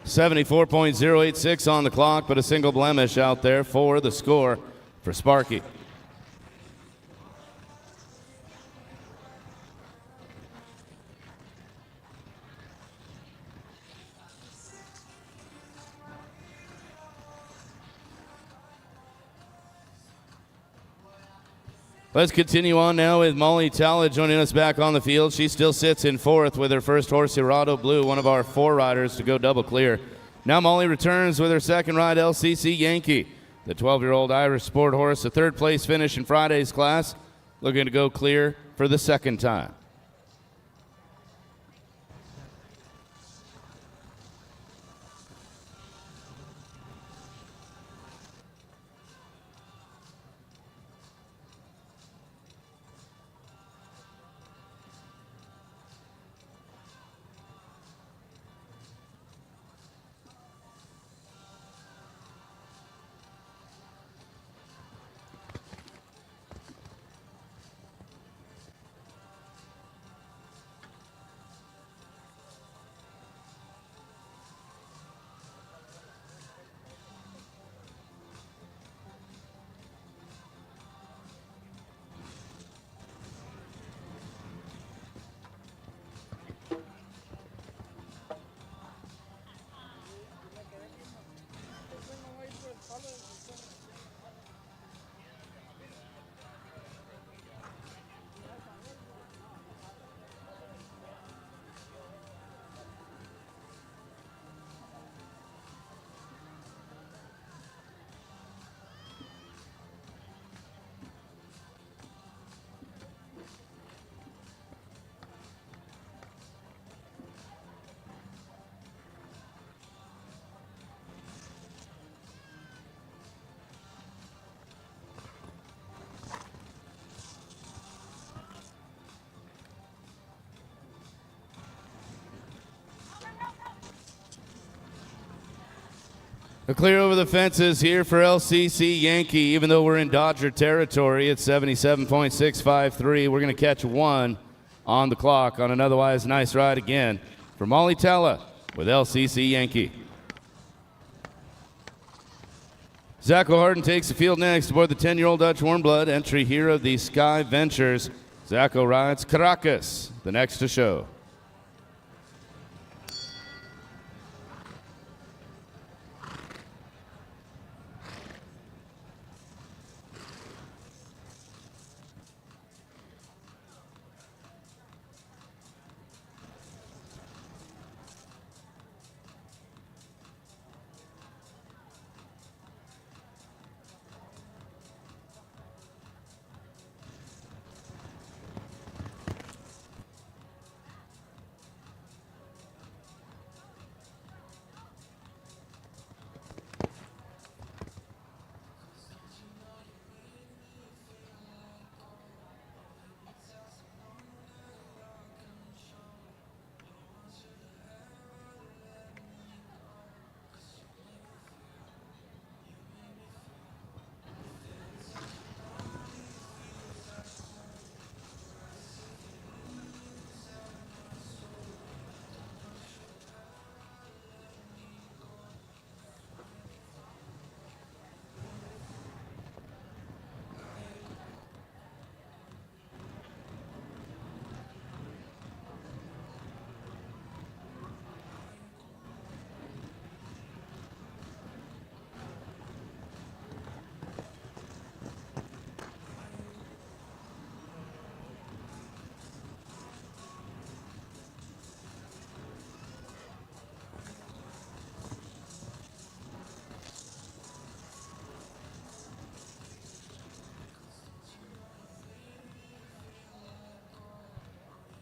74.086 on the clock, but a single blemish out there for the score for Sparky. Let's continue on now with Molly Talla joining us back on the field. She still sits in 4th with her first horse, Hirado Blue, one of our 4 riders to go double clear. Now Molly returns with her second ride, LCC Yankee. The 12-year-old Irish sport horse, a 3rd place finish in Friday's class, looking to go clear for the 2nd time. A clear over the fences here for LCC Yankee. Even though we're in Dodger territory at 77.653, we're going to catch 1 on the clock on an otherwise nice ride again for Molly Talla with LCC Yankee. Zach O'Harden takes the field next aboard the 10-year-old Dutch Warmblood, entry here of the Sky Ventures. Zach rides Caracas, the next to show.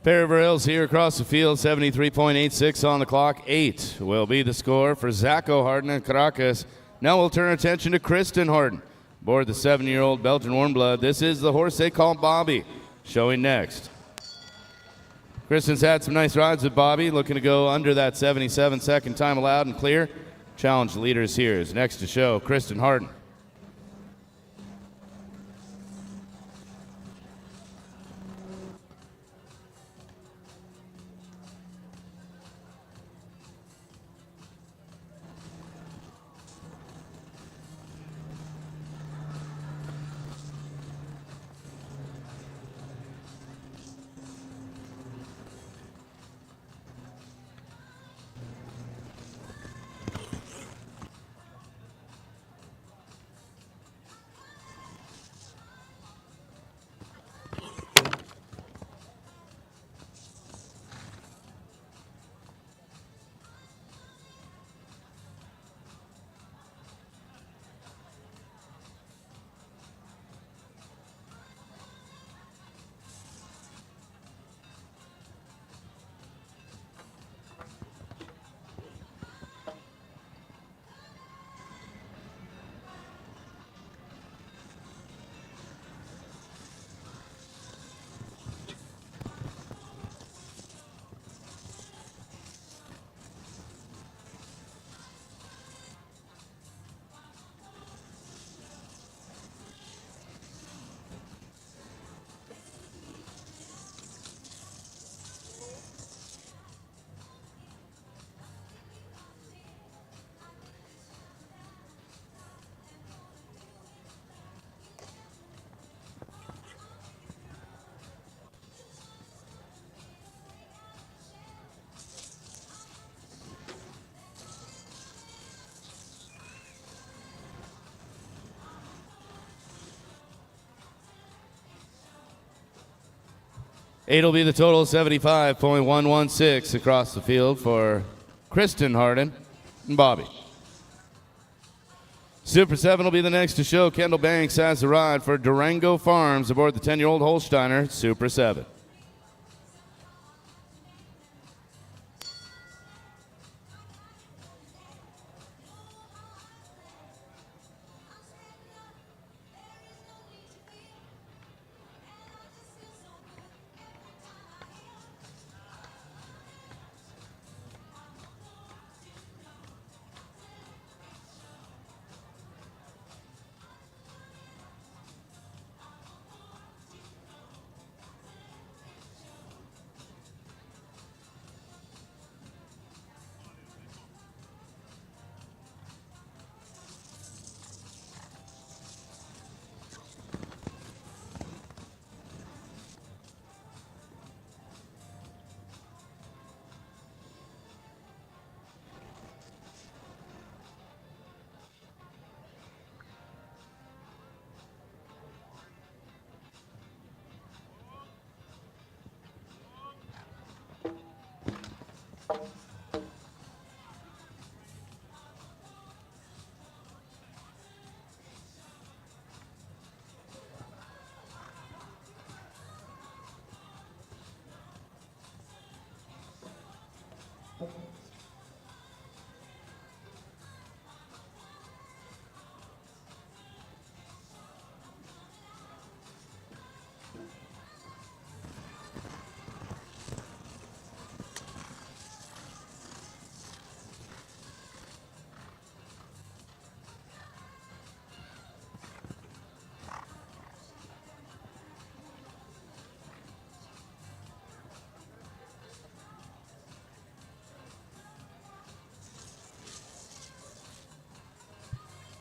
Pair of rails here across the field, 73.86 on the clock. 8 will be the score for Zacho Harden and Caracas. Now we'll turn our attention to Kristen Harden. Aboard the 7-year-old Belgian warm blood, this is the horse they call Bobby, showing next. Kristen's had some nice rides with Bobby, looking to go under that 77-second time allowed and clear. Challenge leaders here is next to show Kristen Harden. Eight will be the total, 75.116 across the field for Kristen Harden and Bobby. Super 7 will be the next to show. Kendall Banks has the ride for Durango Farms aboard the 10-year-old Holsteiner Super 7.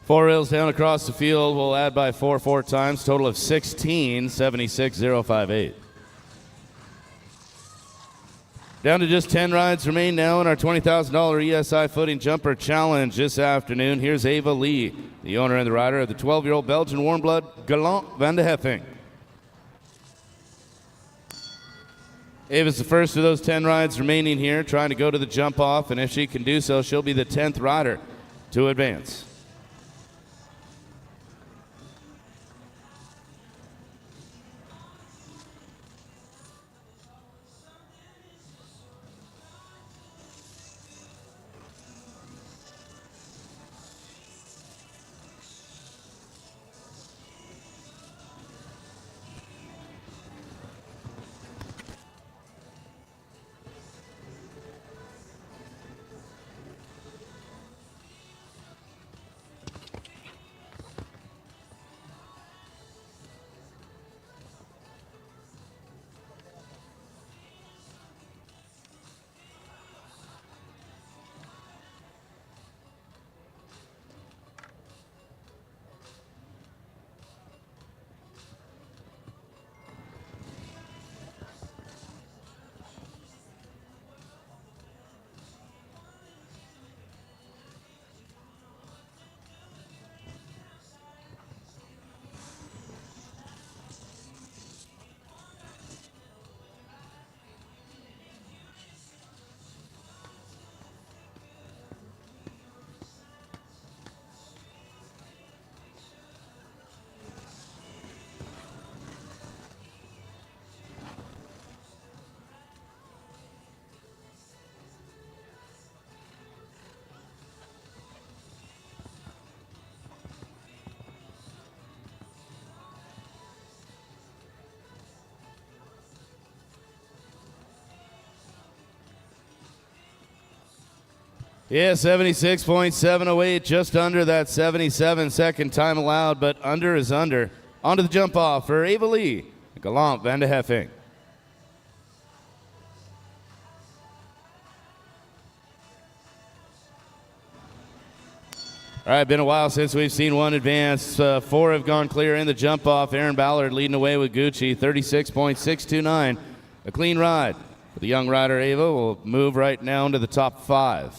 Four rails down across the field. We'll add by four times. Total of 16, 76,058. Down to just 10 rides remain now in our $20,000 ESI Footing Jumper Challenge this afternoon. Here's Ava Lee, the owner and the rider of the 12-year-old Belgian warm blood Galant van de Heffing. Ava's the first of those 10 rides remaining here, trying to go to the jump off, and if she can do so, she'll be the 10th rider to advance. Yeah, 76.708, just under that 77 second time allowed, but under is under. Onto the jump off for Ava Lee, Galant Van de Heffing. All right, been a while since we've seen one advance. Four have gone clear in the jump off. Aaron Ballard leading away with Gucci, 36.629. A clean ride. The young rider Ava will move right now into the top five.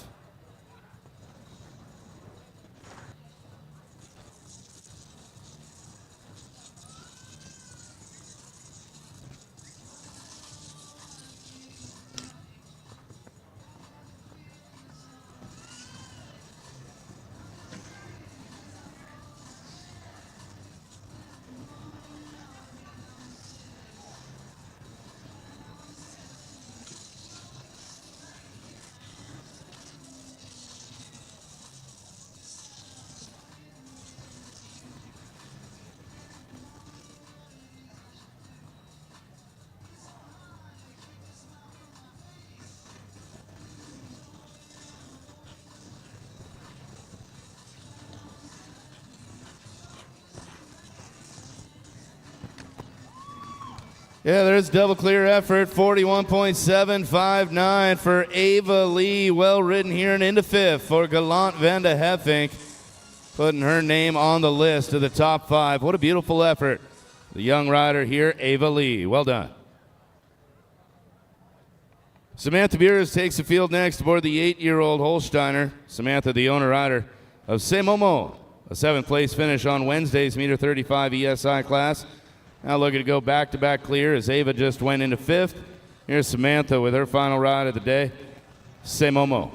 Yeah, there's double clear effort, 41.759 for Ava Lee. Well ridden here and into fifth for Galant Van de Heffing, putting her name on the list of the top five. What a beautiful effort. The young rider here, Ava Lee. Well done. Samantha Beers takes the field next aboard the 8-year-old Holsteiner. Samantha, the owner rider of Semomo, a 7th place finish on Wednesday's meter 35 ESI class. Now looking to go back-to-back clear as Ava just went into 5th. Here's Samantha with her final ride of the day, Semomo.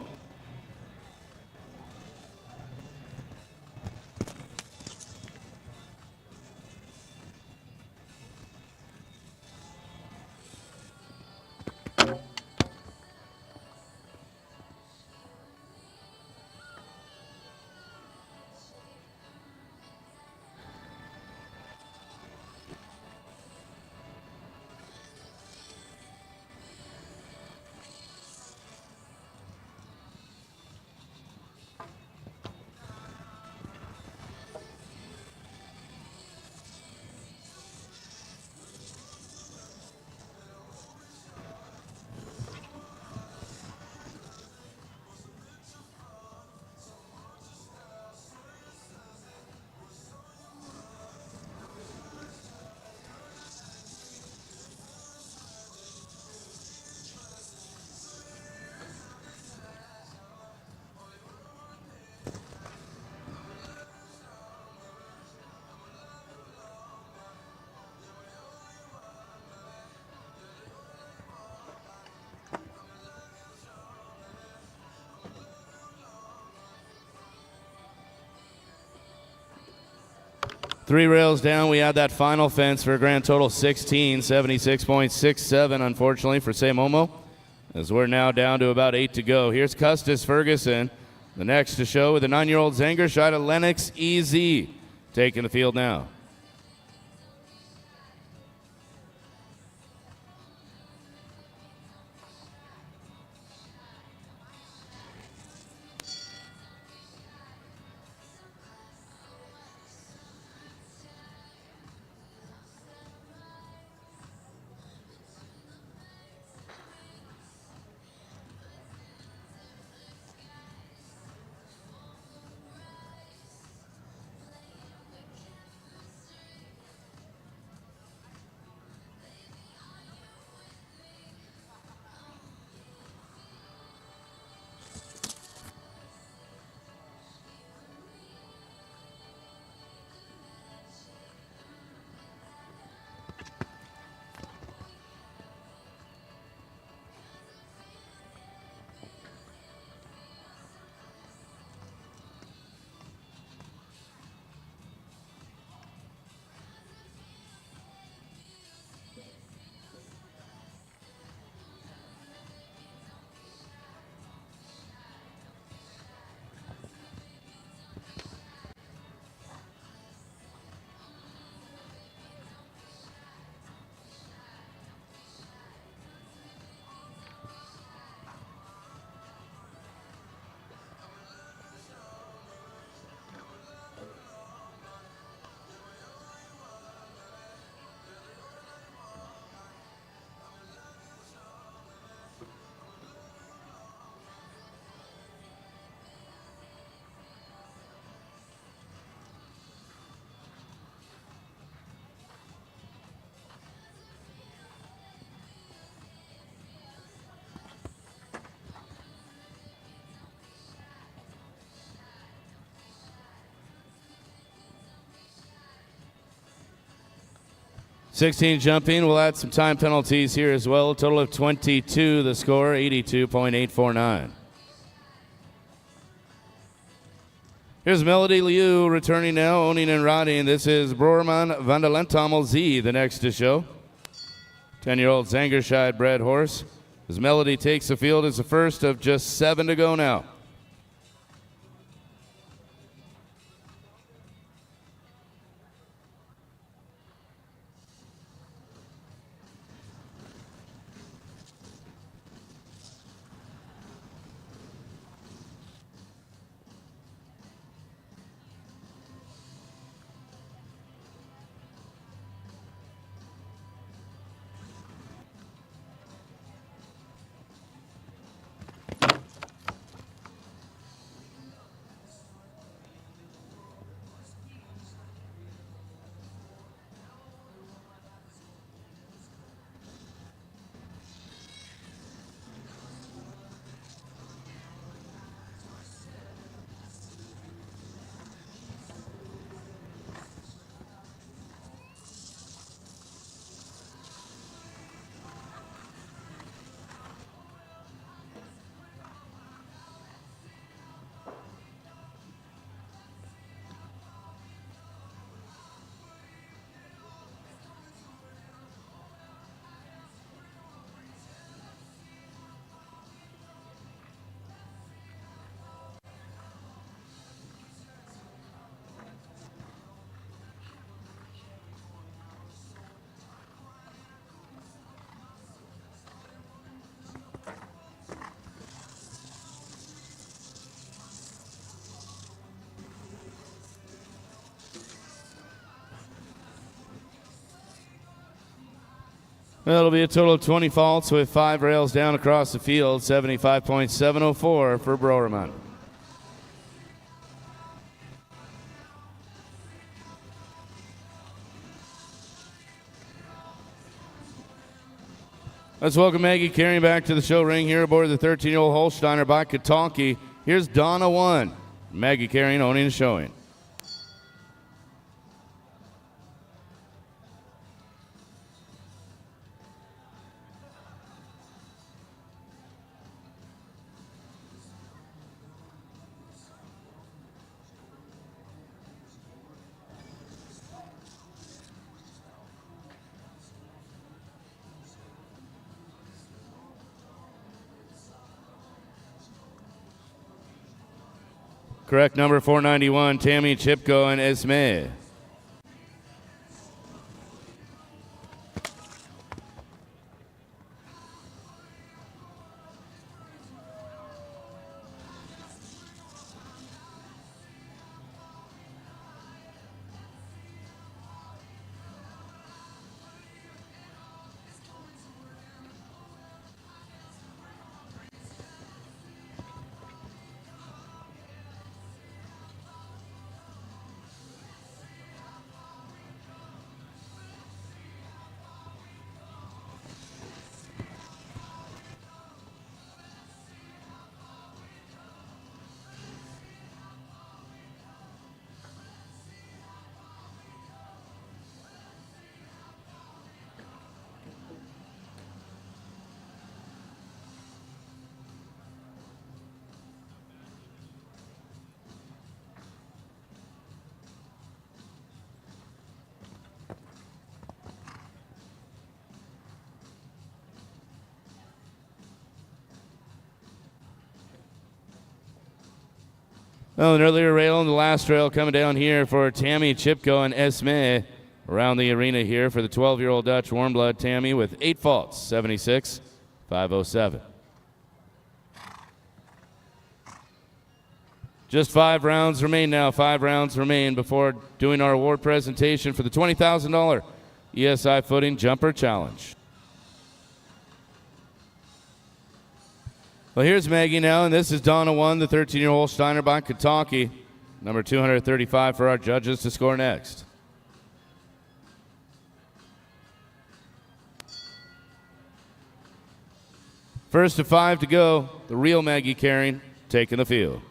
Three rails down, we had that final fence for a grand total 16, 76.67, unfortunately, for Semomo, as we're now down to about 8 to go. Here's Custis Ferguson, the next to show with the 9-year-old Zangerscheid Lennox EZ, taking the field now. 16 jumping. We'll add some time penalties here as well. A total of 22, the score, 82.849. Here's Melody Liu returning now, owning and riding. This is Broerman Vandelentamel Z, the next to show. 10-year-old Zangerscheid bred horse. As Melody takes the field as the first of just 7 to go now. Well, it'll be a total of 20 faults with 5 rails down across the field, 75.704 for Broerman. Let's welcome Maggie Carey back to the show ring here aboard the 13-year-old Holsteiner by Katonki. Here's Donna 1. Maggie Carey owning and showing. Correct number 491, Tammy Chipko and Esme. Well, an earlier rail and the last rail coming down here for Tammy Chipko and Esme around the arena here for the 12-year-old Dutch warm blood Tammy with 8 faults, 76.507. Just 5 rounds remain now. 5 rounds remain before doing our award presentation for the $20,000 ESI Footing Jumper Challenge. Well, here's Maggie now, and this is Donna 1, the 13-year-old Steiner by Katonki. Number 235 for our judges to score next. First of 5 to go, the real Maggie Carey taking the field.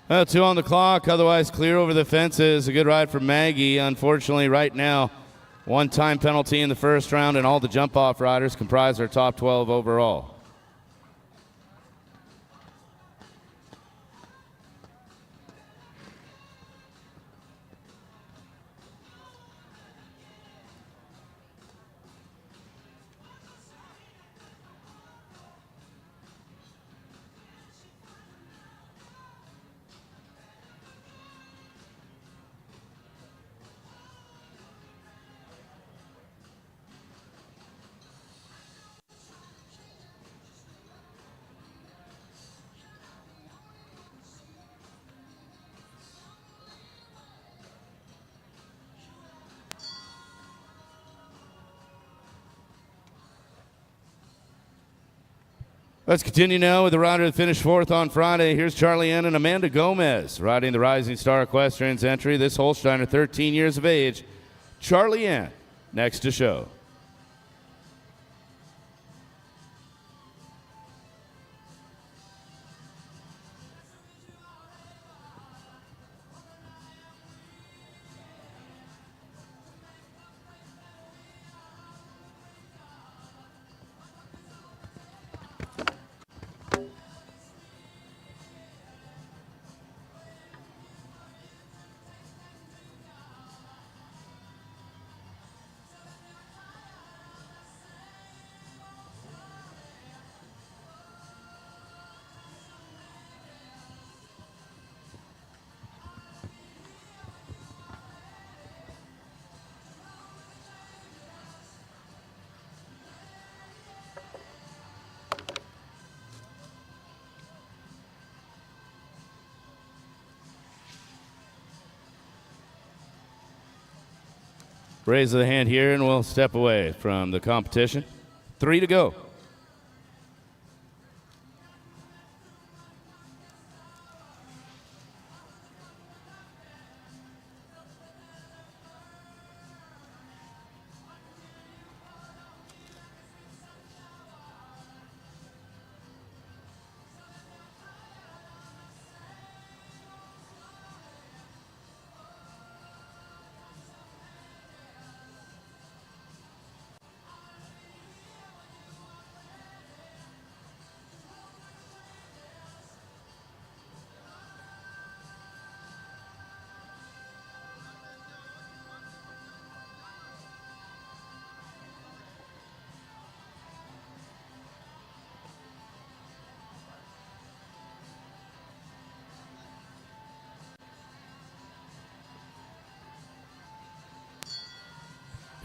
Two on the clock, otherwise clear over the fences. A good ride for Maggie. Unfortunately, right now, one time penalty in the first round, and all the jump-off riders comprise our top 12 overall. Let's continue now with the rider that finished fourth on Friday. Here's Charlie Ann and Amanda Gomez riding the Rising Star Equestrian's entry. This Holsteiner, 13 years of age. Charlie Ann, next to show. Raise the hand here, and we'll step away from the competition. 3 to go.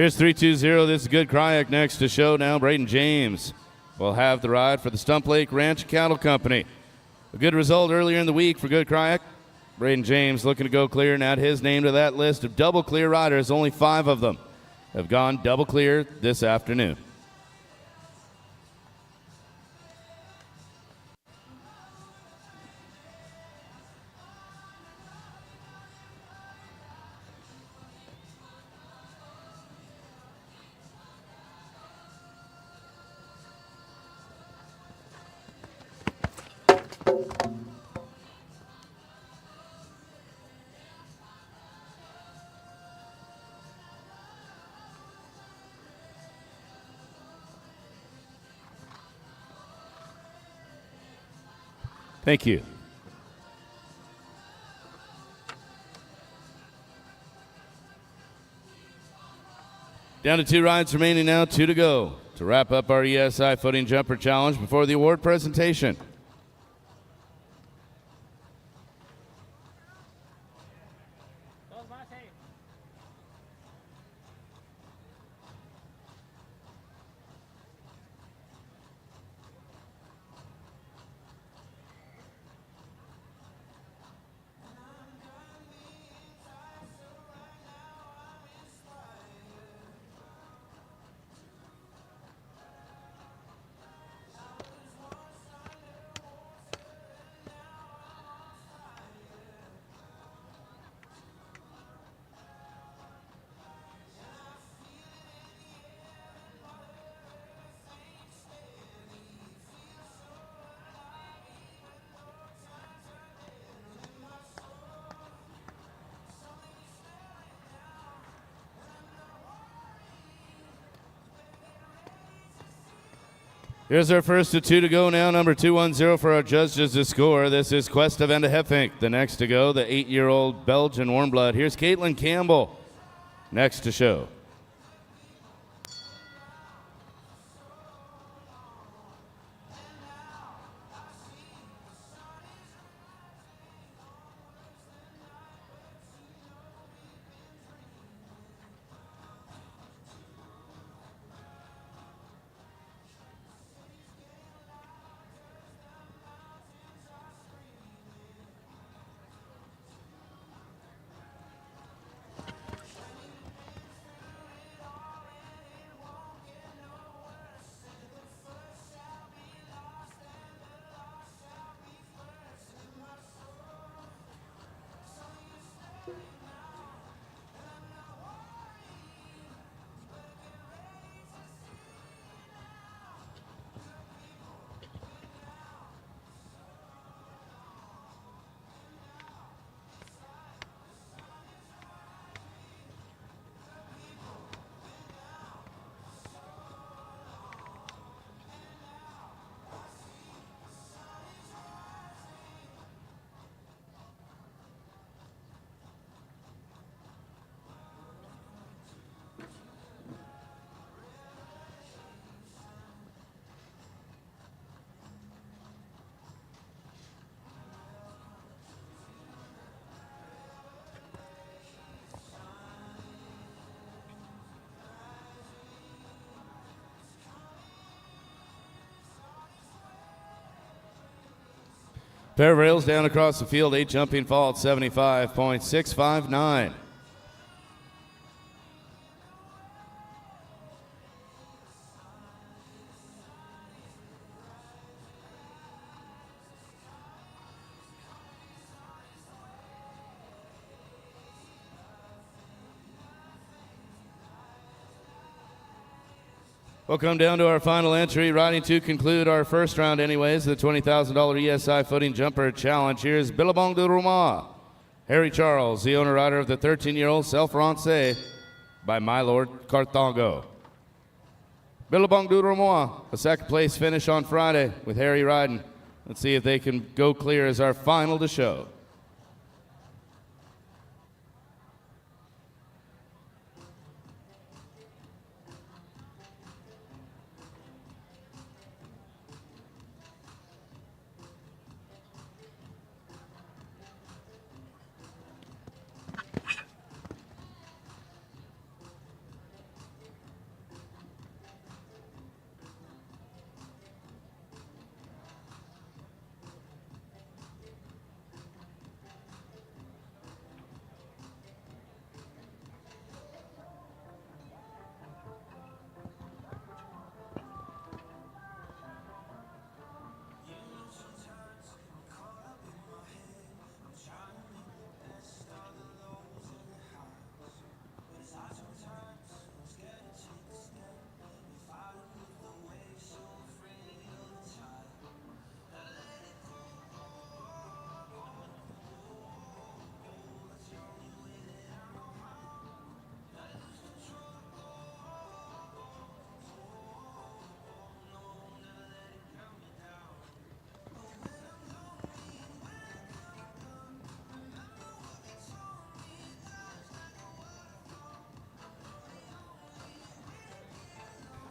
Here's 3-2-0. This is Good Cryak next to show now. Braden James will have the ride for the Stump Lake Ranch Cattle Company. A good result earlier in the week for Good Cryak. Braden James looking to go clear and add his name to that list of double clear riders. Only 5 of them have gone double clear this afternoon. Thank you. Down to 2 rides remaining now, 2 to go to wrap up our ESI Footing Jumper Challenge before the award presentation. Here's our first of two to go now. Number 210 for our judges to score. This is Questa van de Heffink. The next to go, the 8-year-old Belgian warmblood. Here's Caitlin Campbell next to show. Pair of rails down across the field, 8 jumping fall at 75.659. We'll come down to our final entry, riding to conclude our first round anyways, the $20,000 ESI Footing Jumper Challenge. Here's Billabong de Roumois, Harry Charles, the owner rider of the 13-year-old Self-Rancé by My Lord Carthago. Billabong de Roumois, a second place finish on Friday with Harry riding. Let's see if they can go clear as our final to show.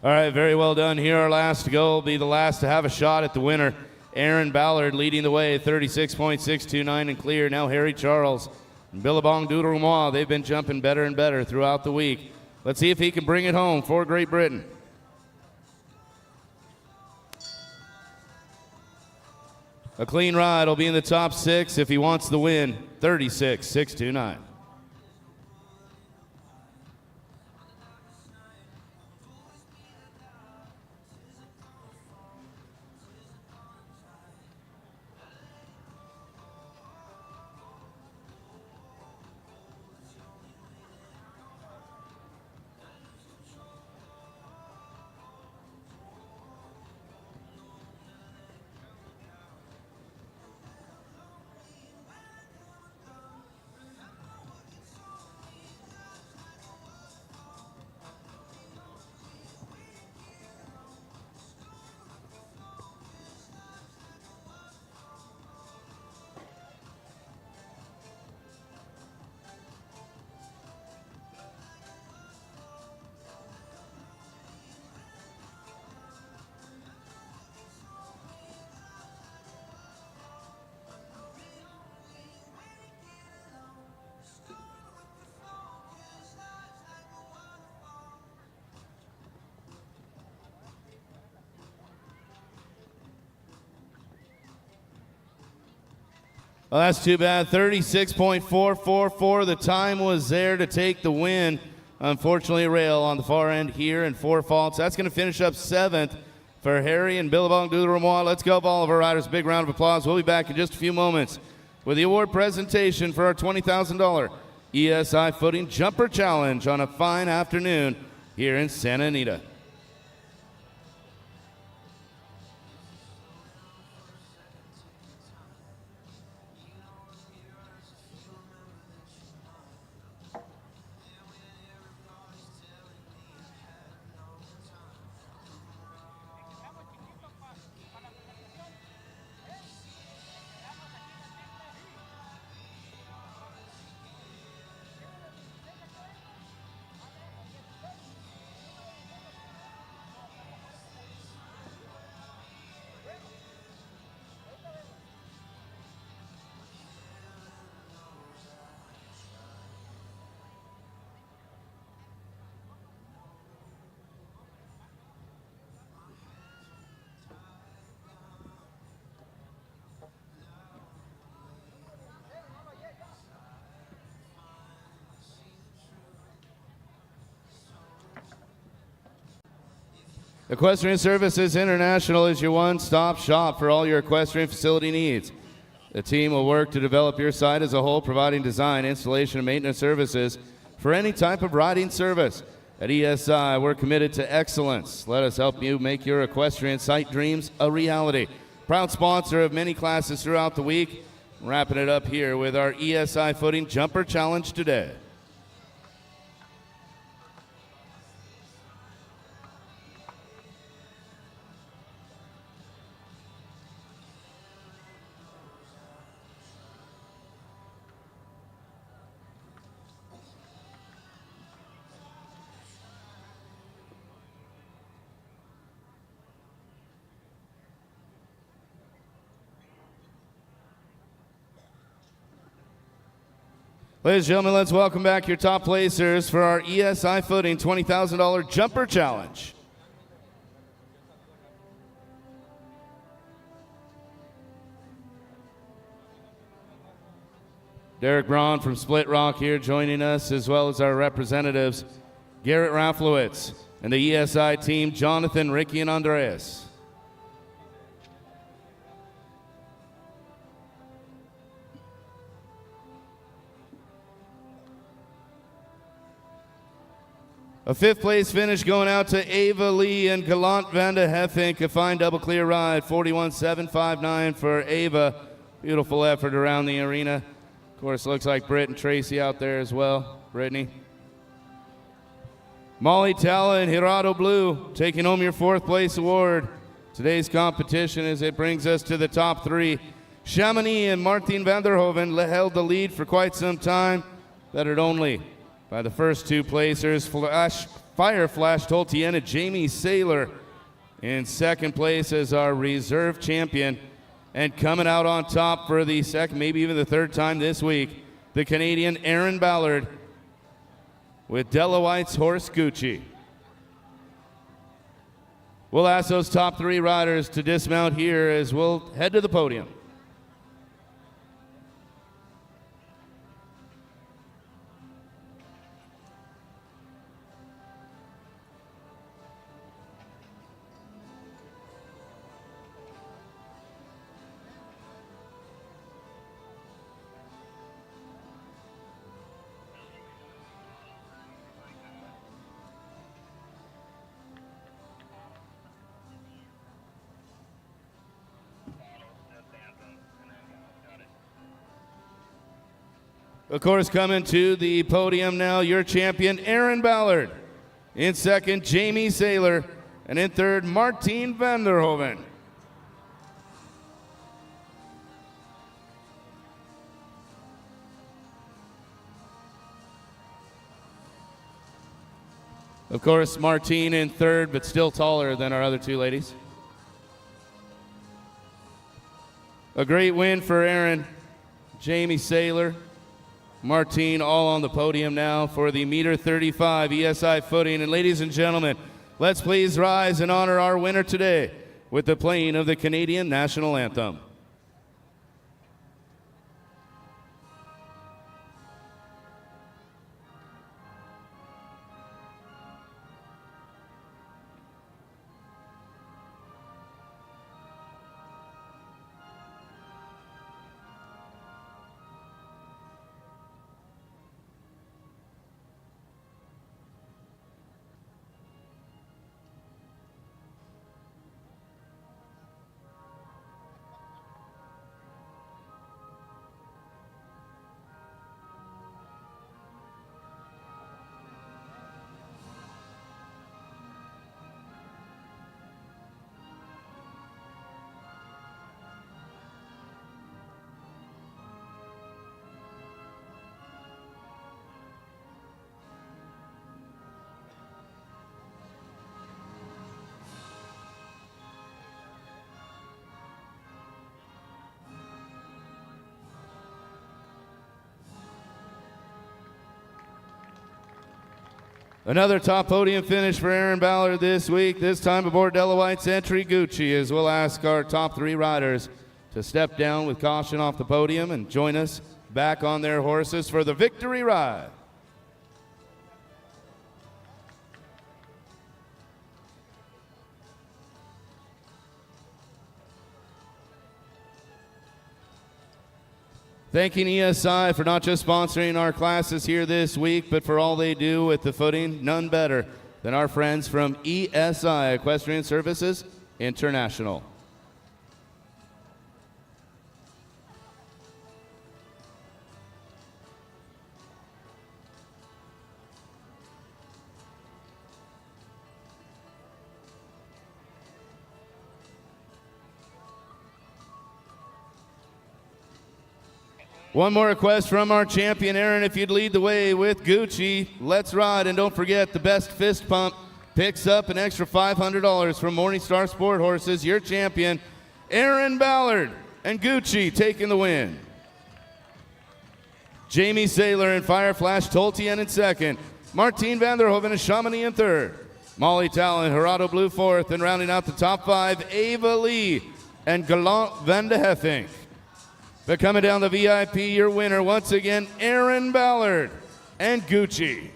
All right, very well done. Here, our last to go will be the last to have a shot at the winner. Aaron Ballard leading the way, 36.629 and clear. Now Harry Charles and Billabong de Roumois. They've been jumping better and better throughout the week. Let's see if he can bring it home for Great Britain. A clean ride will be in the top 6 if he wants the win, 36.629. Well, that's too bad. 36.444. The time was there to take the win. Unfortunately, rail on the far end here and 4 faults. That's going to finish up 7th for Harry and Billabong du Remois. Let's go, all of our riders. Big round of applause. We'll be back in just a few moments with the award presentation for our $20,000 ESI Footing Jumper Challenge on a fine afternoon here in Santa Anita. Equestrian Services International is your one-stop shop for all your equestrian facility needs. The team will work to develop your site as a whole, providing design, installation, and maintenance services for any type of riding service. At ESI, we're committed to excellence. Let us help you make your equestrian site dreams a reality. Proud sponsor of many classes throughout the week. Wrapping it up here with our ESI Footing Jumper Challenge today. Ladies and gentlemen, let's welcome back your top placers for our ESI Footing $20,000 Jumper Challenge. Derek Braun from Split Rock here joining us, as well as our representatives, Garrett Raflowitz, and the ESI team, Jonathan, Ricky, and Andreas. A 5th place finish going out to Ava Lee and Galant van de Heffink. A fine double clear ride, 41.759 for Ava. Beautiful effort around the arena. Of course, looks like Britt and Tracy out there as well. Brittany. Molly Talla and Hirado Blue taking home your 4th place award. Today's competition as it brings us to the top 3. Chamonix and Martin van der Hoven held the lead for quite some time, bettered only by the first 2 placers, Fire Flash Toltien and Jamie Saylor in 2nd place as our reserve champion. And coming out on top for the 2nd, maybe even the 3rd time this week, the Canadian Aaron Ballard with Della White's horse Gucci. We'll ask those top 3 riders to dismount here as we'll head to the podium. Of course, coming to the podium now, your champion, Aaron Ballard. In 2nd, Jamie Saylor. And in 3rd, Martine van der Hoven. Of course, Martine in 3rd, but still taller than our other 2 ladies. A great win for Aaron, Jamie Saylor, Martine, all on the podium now for the meter 35 ESI Footing. And ladies and gentlemen, let's please rise and honor our winner today with the playing of the Canadian National Anthem. Another top podium finish for Aaron Ballard this week, this time aboard Della White's entry Gucci, as we'll ask our top 3 riders to step down with caution off the podium and join us back on their horses for the victory ride. Thanking ESI for not just sponsoring our classes here this week, but for all they do with the footing. None better than our friends from ESI, Equestrian Services International. One more request from our champion, Aaron, if you'd lead the way with Gucci. Let's ride, and don't forget the best fist pump picks up an extra $500 from Morningstar Sport Horses. Your champion, Aaron Ballard, and Gucci taking the win. Jamie Saylor and Fire Flash Toltien in second. Martine van der Hoven and Chamonix in third. Molly Talon, Gerardo Blue fourth, and rounding out the top 5, Ava Lee and Galant van de Heffink. But coming down the VIP, your winner once again, Aaron Ballard and Gucci.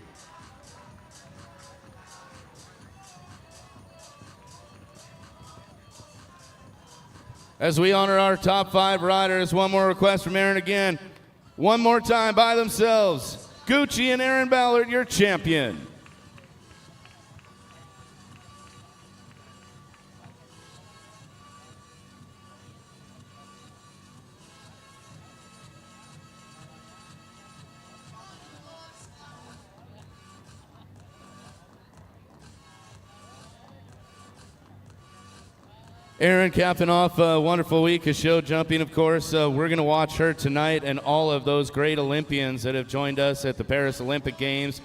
As we honor our top 5 riders, one more request from Aaron again. One more time by themselves. Gucci and Aaron Ballard, your champion. Aaron capping off a wonderful week of show jumping, of course. We're going to watch her tonight and all of those great Olympians that have joined us at the Paris Olympic Games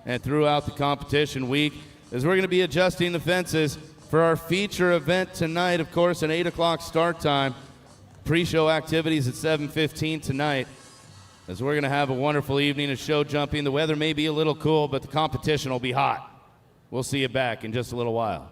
and throughout the competition week, as we're going to be adjusting the fences for our feature event tonight, of course, an 8 o'clock start time. Pre-show activities at 7:15 tonight, as we're going to have a wonderful evening of show jumping. The weather may be a little cool, but the competition will be hot. We'll see you back in just a little while.